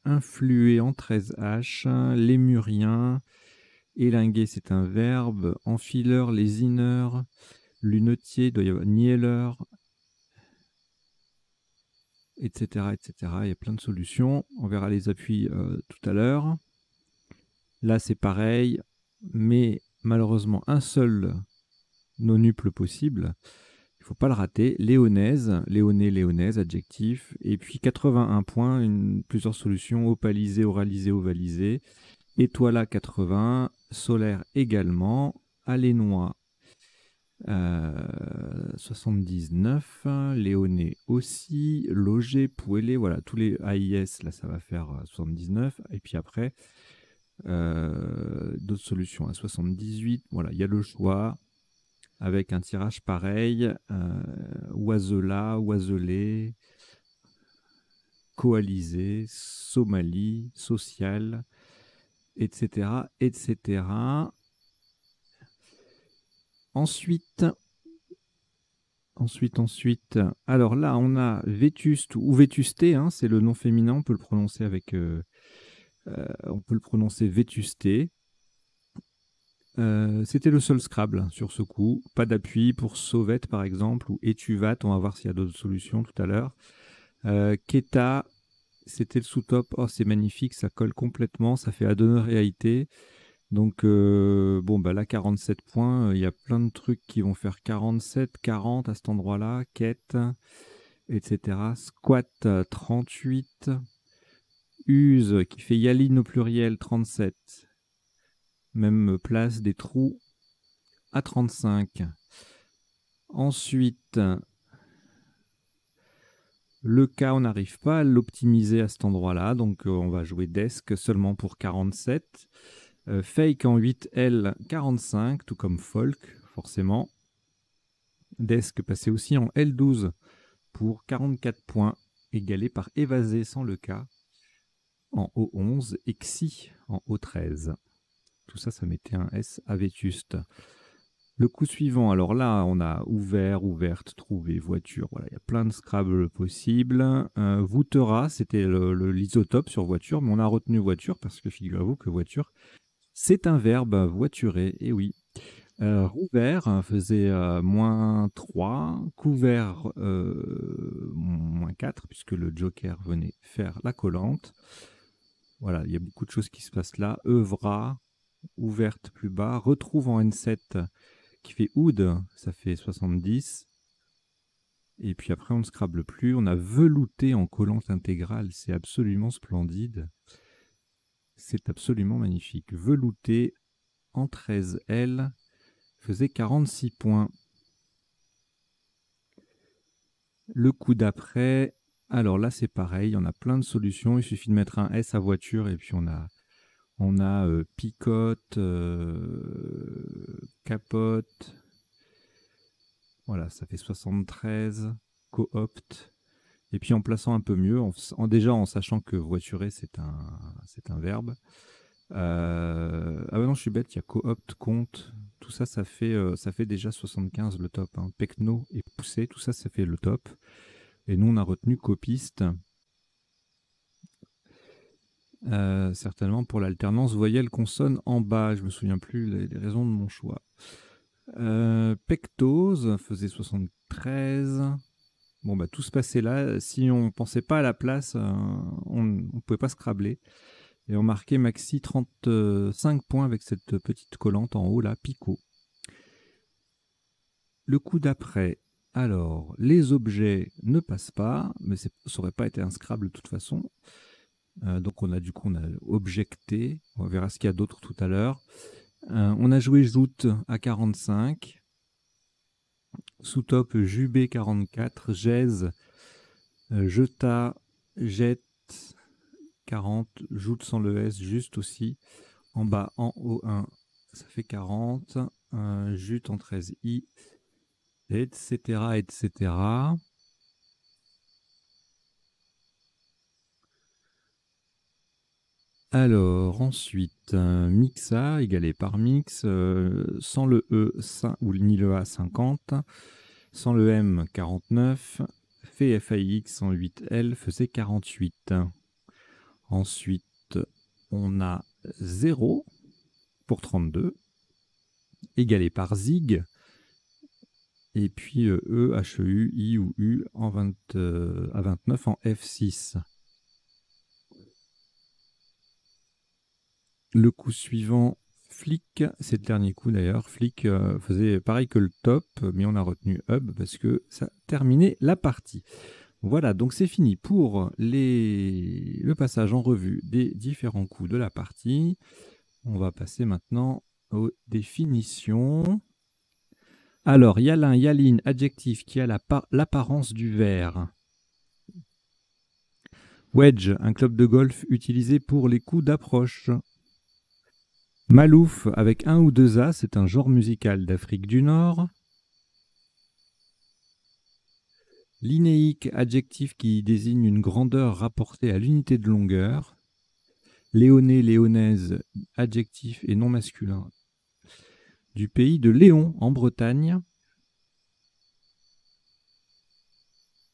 A: influé en 13H, lémurien, élingué c'est un verbe, enfileur, lésineur, lunetier, doit y avoir nielleur, etc., etc. Il y a plein de solutions. On verra les appuis tout à l'heure. Là, c'est pareil, mais malheureusement, un seul nonuple possible. Il ne faut pas le rater. Léonaise, léoné, léonaise, adjectif. Et puis 81 points, plusieurs solutions. Opalisé, oralisé, ovalisé. Étoila 80, solaire également. Alénois 79, Léoné aussi, Logé, Pouélé, voilà, tous les AIS, là ça va faire 79, et puis après, d'autres solutions à 78, voilà, il y a le choix, avec un tirage pareil, Oiselat, Oiselé, Coalisé, Somalie, Social, etc., etc. Ensuite, alors là, on a vétuste ou vétusté, hein, c'est le nom féminin, on peut le prononcer on peut le prononcer vétusté. C'était le seul Scrabble sur ce coup, pas d'appui pour sauvette par exemple, ou étuvate, on va voir s'il y a d'autres solutions tout à l'heure. Keta, c'était le sous-top, oh c'est magnifique, ça colle complètement, ça fait adonner-réalité. Donc, bon, bah là, 47 points. Il y a plein de trucs qui vont faire 47, 40 à cet endroit-là. Quête, etc. Squat, 38. Use, qui fait Yaline au pluriel, 37. Même place des trous à 35. Ensuite, le cas, on n'arrive pas à l'optimiser à cet endroit-là. Donc, on va jouer desk seulement pour 47. Fake en 8L, 45, tout comme folk, forcément. Desk passé aussi en L12 pour 44 points, égalé par évasé sans le cas en O11 et Xi en O13. Tout ça, ça mettait un S à vétuste. Le coup suivant, alors là, on a ouvert, ouverte, trouvé, voiture. Voilà, il y a plein de Scrabble possibles. Voutera, c'était l'isotope sur voiture, mais on a retenu voiture parce que figurez-vous que voiture, c'est un verbe, voiturer, et oui. Rouvert faisait moins 3, couvert moins 4, puisque le joker venait faire la collante. Voilà, il y a beaucoup de choses qui se passent là. Euvra, ouverte plus bas, retrouve en N7 qui fait oud, ça fait 70. Et puis après, on ne scrable plus. On a velouté en collante intégrale, c'est absolument splendide. C'est absolument magnifique. Velouté en 13L faisait 46 points. Le coup d'après, alors là c'est pareil, on a plein de solutions, il suffit de mettre un S à voiture et puis on a picote, capote, voilà, ça fait 73, coopte, et puis en plaçant un peu mieux, déjà en sachant que voiturer c'est un verbe. Ah bah non, je suis bête, il y a coopte, compte, tout ça, ça fait déjà 75 le top. Hein. Pecno et poussé, tout ça, ça fait le top. Et nous, on a retenu copiste. certainement pour l'alternance voyelle-consonne en bas. Je me souviens plus les raisons de mon choix. Pectose faisait 73. Bon, bah, tout se passait là. Si on pensait pas à la place, on ne pouvait pas scrabler. Et on marquait maxi 35 points avec cette petite collante en haut, là, Picot. Le coup d'après, alors, les objets ne passent pas, mais ça n'aurait pas été un Scrabble de toute façon. Donc on a objecté. On verra ce qu'il y a d'autre tout à l'heure. On a joué joute à 45. Sous-top Jubé 44. Gèse, Jeta, Jette 40. Joute sans le S juste aussi. En bas, en haut 1, ça fait 40. Jute en 13i, etc., etc. Alors, ensuite, mixa égalé par mix, sans le E ou ni le A, 50, sans le M, 49, fait FAIX en 8L faisait 48. Ensuite, on a 0 pour 32, égalé par zig, et puis E, HEU, I ou U en à 29 en F6. Le coup suivant, flic, c'est le dernier coup d'ailleurs. Flic faisait pareil que le top, mais on a retenu hub parce que ça terminait la partie. Voilà, donc c'est fini pour le passage en revue des différents coups de la partie. On va passer maintenant aux définitions. Alors, yalin, yaline, adjectif qui a l'apparence du verre. Wedge, un club de golf utilisé pour les coups d'approche. Malouf avec un ou deux A, c'est un genre musical d'Afrique du Nord. Linéique, adjectif qui désigne une grandeur rapportée à l'unité de longueur. Léoné, léonaise, adjectif et nom masculin du pays de Léon en Bretagne.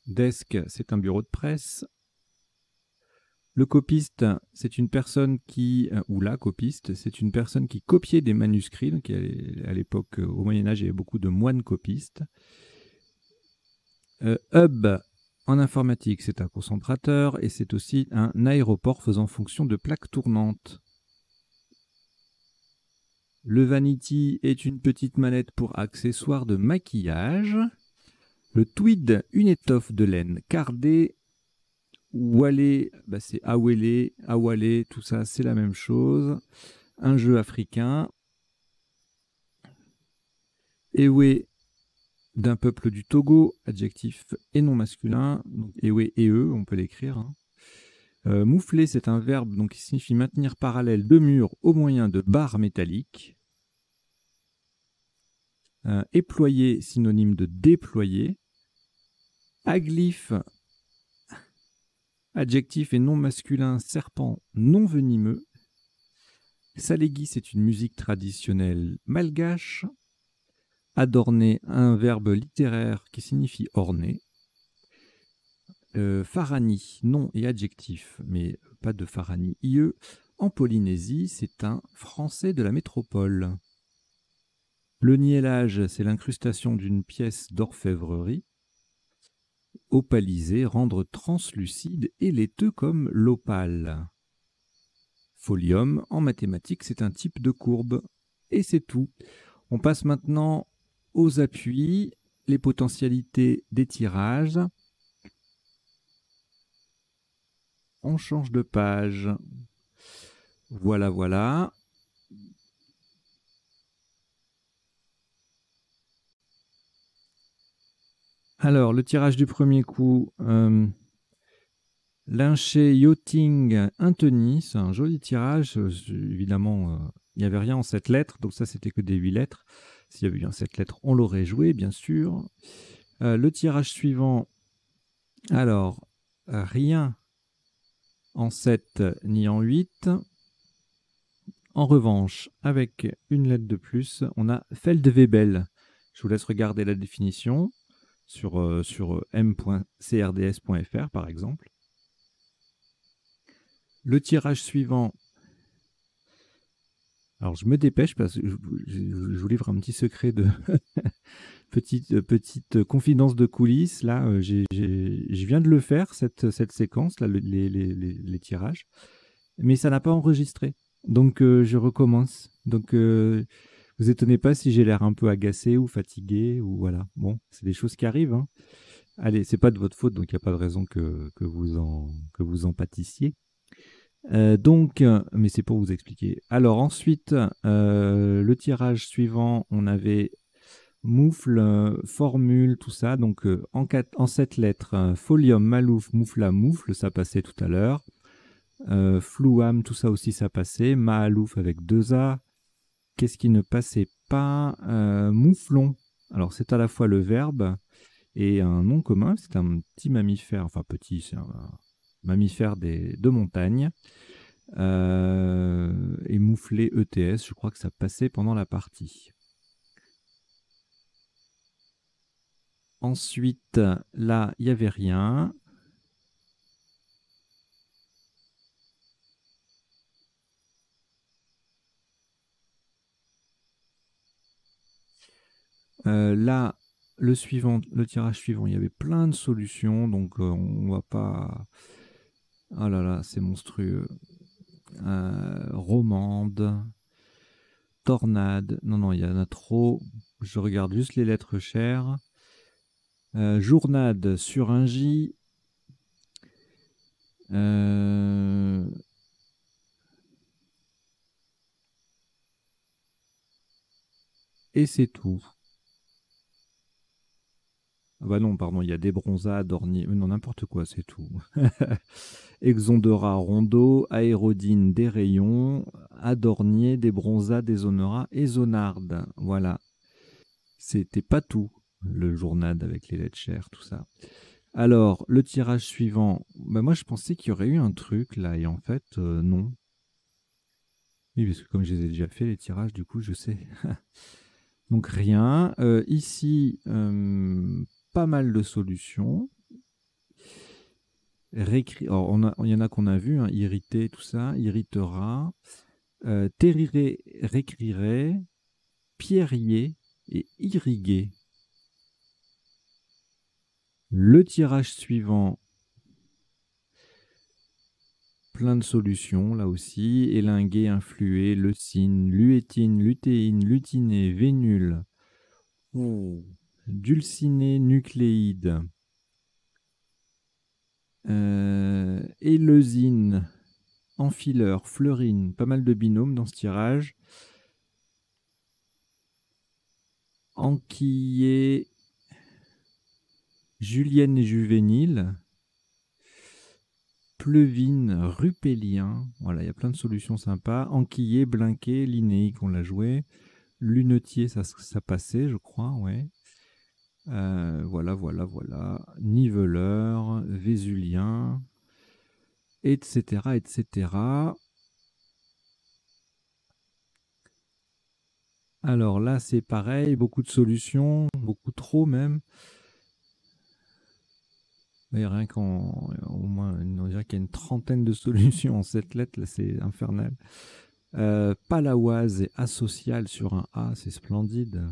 A: Desk, c'est un bureau de presse. Le copiste, c'est une personne ou la copiste, c'est une personne qui copiait des manuscrits. Donc à l'époque, au Moyen-Âge, il y avait beaucoup de moines copistes. Hub, en informatique, c'est un concentrateur et c'est aussi un aéroport faisant fonction de plaque tournante. Le vanity est une petite manette pour accessoires de maquillage. Le tweed, une étoffe de laine cardée. Walé, bah c'est awélé, awalé, tout ça c'est la même chose. Un jeu africain. Ewe, d'un peuple du Togo, adjectif et nom masculin. Donc Ewe et eux, on peut l'écrire. Hein. Moufler, c'est un verbe donc, qui signifie maintenir parallèle deux murs au moyen de barres métalliques. Éployer, synonyme de déployer. Aglyphe, adjectif et nom masculin, serpent non venimeux. Salégui, c'est une musique traditionnelle malgache. Adorner, un verbe littéraire qui signifie orner. Farani, nom et adjectif, mais pas de Farani IE. En Polynésie, c'est un français de la métropole. Le niellage, c'est l'incrustation d'une pièce d'orfèvrerie. Opaliser, rendre translucide et laiteux comme l'opale. Folium, en mathématiques, c'est un type de courbe. Et c'est tout. On passe maintenant aux appuis, les potentialités des tirages. On change de page. Voilà, voilà. Alors, le tirage du premier coup. Lynché, Yachting, Anthony, c'est un joli tirage. Évidemment, il n'y avait rien en 7 lettres, donc ça, c'était que des 8 lettres. S'il y avait eu un 7 lettres, on l'aurait joué, bien sûr. Le tirage suivant, alors, rien en 7 ni en 8. En revanche, avec une lettre de plus, on a Feldwebel. Je vous laisse regarder la définition sur m.crds.fr, par exemple. Le tirage suivant. Alors, je me dépêche parce que je vous livre un petit secret de petite confidence de coulisses. Là, je viens de le faire, cette séquence, là, les tirages, mais ça n'a pas enregistré. Donc, je recommence. Donc, vous étonnez pas si j'ai l'air un peu agacé ou fatigué, ou voilà. Bon, c'est des choses qui arrivent, hein. Allez, c'est pas de votre faute, donc il n'y a pas de raison que vous en pâtissiez. Donc, mais c'est pour vous expliquer. Alors ensuite, le tirage suivant, on avait moufle, formule, tout ça. Donc en 7 lettres, folium, malouf, moufla, moufle, ça passait tout à l'heure. Flouam, tout ça aussi, ça passait. Mahalouf avec 2 A. Qu'est-ce qui ne passait pas? Mouflon. Alors c'est à la fois le verbe et un nom commun. C'est un petit mammifère, enfin petit, c'est un mammifère de montagne. Et moufler ETS, je crois que ça passait pendant la partie. Ensuite, là, il n'y avait rien. Là, le tirage suivant, il y avait plein de solutions, donc on va pas... Oh là là, c'est monstrueux. Romande, tornade, non, non, il y en a trop. Je regarde juste les lettres chères. Journade sur un J. Et c'est tout. Ah bah non, pardon, il y a des bronzas, dornier, non, n'importe quoi, c'est tout. Exondera, rondeau, aérodine, des rayons, adornier, des bronzas, des honoras et zonarde. Voilà. C'était pas tout, le journal avec les lettres chères, tout ça. Alors, le tirage suivant, bah moi je pensais qu'il y aurait eu un truc là, et en fait, non. Oui, parce que comme je les ai déjà fait, les tirages, du coup, je sais. Donc rien. Ici, pas mal de solutions. Alors, il y en a qu'on a vu, hein, irriter, tout ça, irritera, terrirer, récrirait, pierrier et irriguer. Le tirage suivant, plein de solutions là aussi, élinguer, influer, leucine, luétine, lutéine, lutiné, vénule, dulciné, nucléide, éleusine, enfileur, fleurine, pas mal de binômes dans ce tirage. Enquillé, julienne et juvénile, pleuvine, rupélien. Voilà, il y a plein de solutions sympas. Enquillé, blinqué, linéique, on l'a joué. Lunetier, ça passait, je crois, ouais. Voilà, voilà, voilà. Niveleur, vésulien, etc., etc. Alors là, c'est pareil, beaucoup de solutions, beaucoup trop même. Mais rien au moins, on dirait qu'il y a une trentaine de solutions en 7 lettres, là, c'est infernal. Palaoise et asocial sur un A, c'est splendide.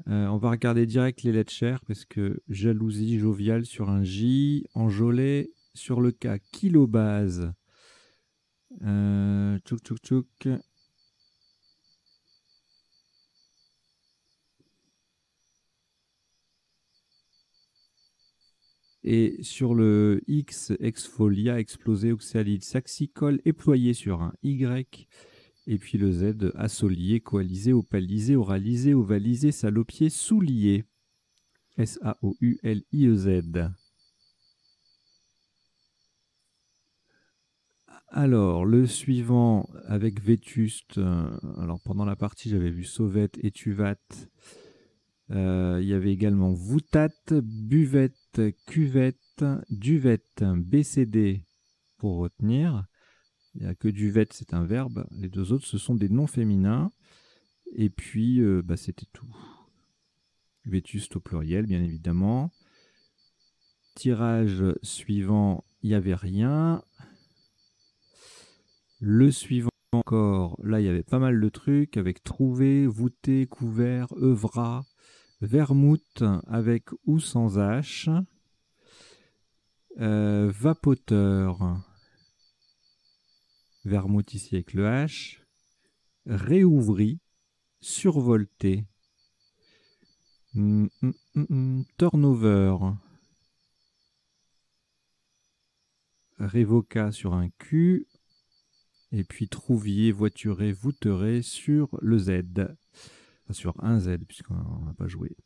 A: On va regarder direct les lettres chères parce que jalousie, jovial sur un J, enjolé sur le K, kilobase. Tchouk tchouk tchouk. Et sur le X, exfolia, explosé, oxalide, saxicole, éployé sur un Y. Et puis le Z, assolié, coalisé, opalisé, oralisé, ovalisé, salopier, soulier. S-A-O-U-L-I-E-Z. Alors, le suivant avec Vétuste. Alors, pendant la partie, j'avais vu Sauvette, Étuvate. Il y avait également Voutate, Buvette, Cuvette, Duvette, BCD pour retenir. Il n'y a que Duvette, c'est un verbe. Les deux autres, ce sont des noms féminins. Et puis, c'était tout. Vétuste au pluriel, bien évidemment. Tirage suivant, il n'y avait rien. Le suivant encore, là il y avait pas mal de trucs avec trouver, voûter, couvert, œuvra, vermouth avec ou sans H, vapoteur, vermouth ici avec le H, réouvri, survolté, turnover, révoca sur un Q, et puis trouvier, voiturer, voûterer sur le Z, enfin, sur un Z puisqu'on n'a pas joué.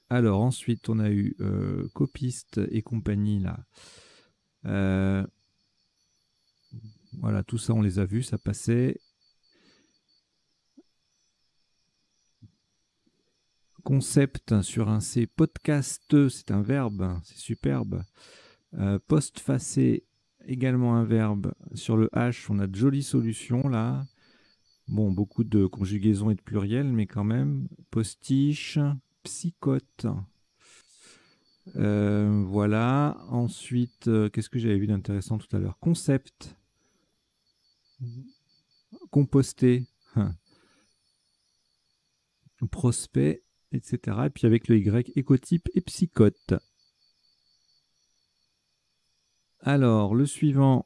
A: Alors ensuite on a eu copiste et compagnie là. Voilà, tout ça on les a vus, ça passait. Concept sur un C, podcast, c'est un verbe, c'est superbe. Postfacé, également un verbe. Sur le H, on a de jolies solutions là. Bon, beaucoup de conjugaisons et de pluriels, mais quand même. Postiche, psychote. Voilà. Ensuite, qu'est-ce que j'avais vu d'intéressant tout à l'heure? Concept. Composter. Prospect, etc. Et puis avec le Y, écotype et psychote. Alors, le suivant,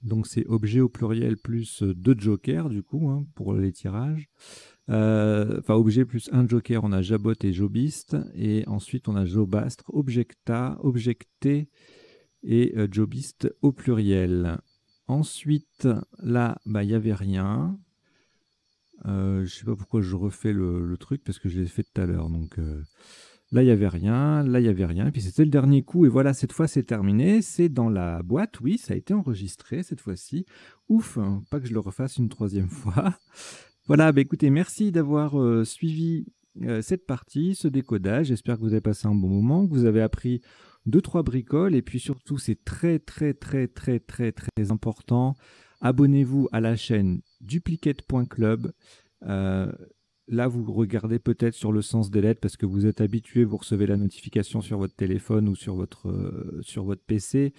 A: donc c'est objet au pluriel plus 2 jokers, du coup, hein, pour les tirages. Enfin, objet plus un joker, on a jabot et jobiste. Et ensuite, on a jobastre, objecta, objecté et jobiste au pluriel. Ensuite, là, bah, il n'y avait rien. Je ne sais pas pourquoi je refais le truc, parce que je l'ai fait tout à l'heure. Donc là, il n'y avait rien. Là, il n'y avait rien. Et puis, c'était le dernier coup. Et voilà, cette fois, c'est terminé. C'est dans la boîte. Oui, ça a été enregistré cette fois-ci. Ouf, hein, pas que je le refasse une troisième fois. Voilà, bah écoutez, merci d'avoir suivi cette partie, ce décodage. J'espère que vous avez passé un bon moment, que vous avez appris 2-3 bricoles. Et puis surtout, c'est très, très, très, très, très, très important. Abonnez-vous à la chaîne duplicate.club. Là, vous regardez peut-être sur le sens des lettres parce que vous êtes habitué, vous recevez la notification sur votre téléphone ou sur votre PC.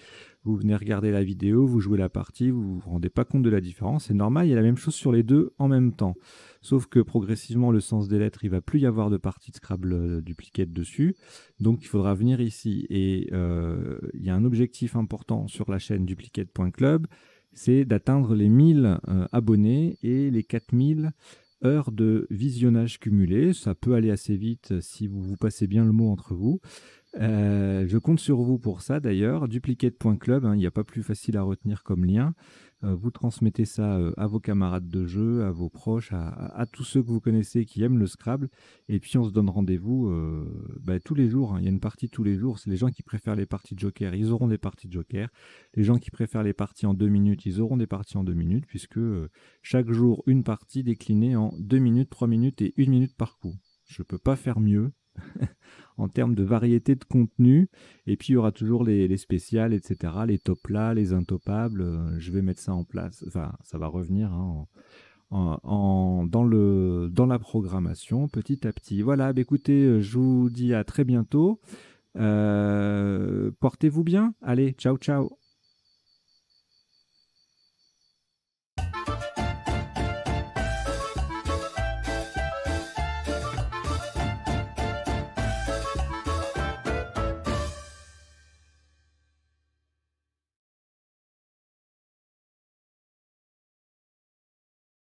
A: Vous venez regarder la vidéo, vous jouez la partie, vous ne vous rendez pas compte de la différence. C'est normal, il y a la même chose sur les deux en même temps. Sauf que progressivement, le sens des lettres, il ne va plus y avoir de partie de Scrabble duplicate dessus. Donc, il faudra venir ici. Et il y a un objectif important sur la chaîne duplicate.club, c'est d'atteindre les 1000 abonnés et les 4000 heures de visionnage cumulé. Ça peut aller assez vite si vous passez bien le mot entre vous. Je compte sur vous pour ça d'ailleurs. Duplicate.club, hein, il n'y a pas plus facile à retenir comme lien. Vous transmettez ça à vos camarades de jeu, à vos proches, à tous ceux que vous connaissez qui aiment le Scrabble. Et puis on se donne rendez-vous tous les jours. Hein. Il y a une partie tous les jours. C'est les gens qui préfèrent les parties de Joker, ils auront des parties de Joker. Les gens qui préfèrent les parties en 2 minutes, ils auront des parties en 2 minutes, puisque chaque jour, une partie déclinée en 2 minutes, 3 minutes et 1 minute par coup. Je ne peux pas faire mieux. En termes de variété de contenu. Et puis, il y aura toujours les spéciales, etc., les top là, les intopables. Je vais mettre ça en place. Enfin, ça va revenir hein, dans la programmation petit à petit. Voilà, bah, écoutez, je vous dis à très bientôt. Portez-vous bien. Allez, ciao, ciao.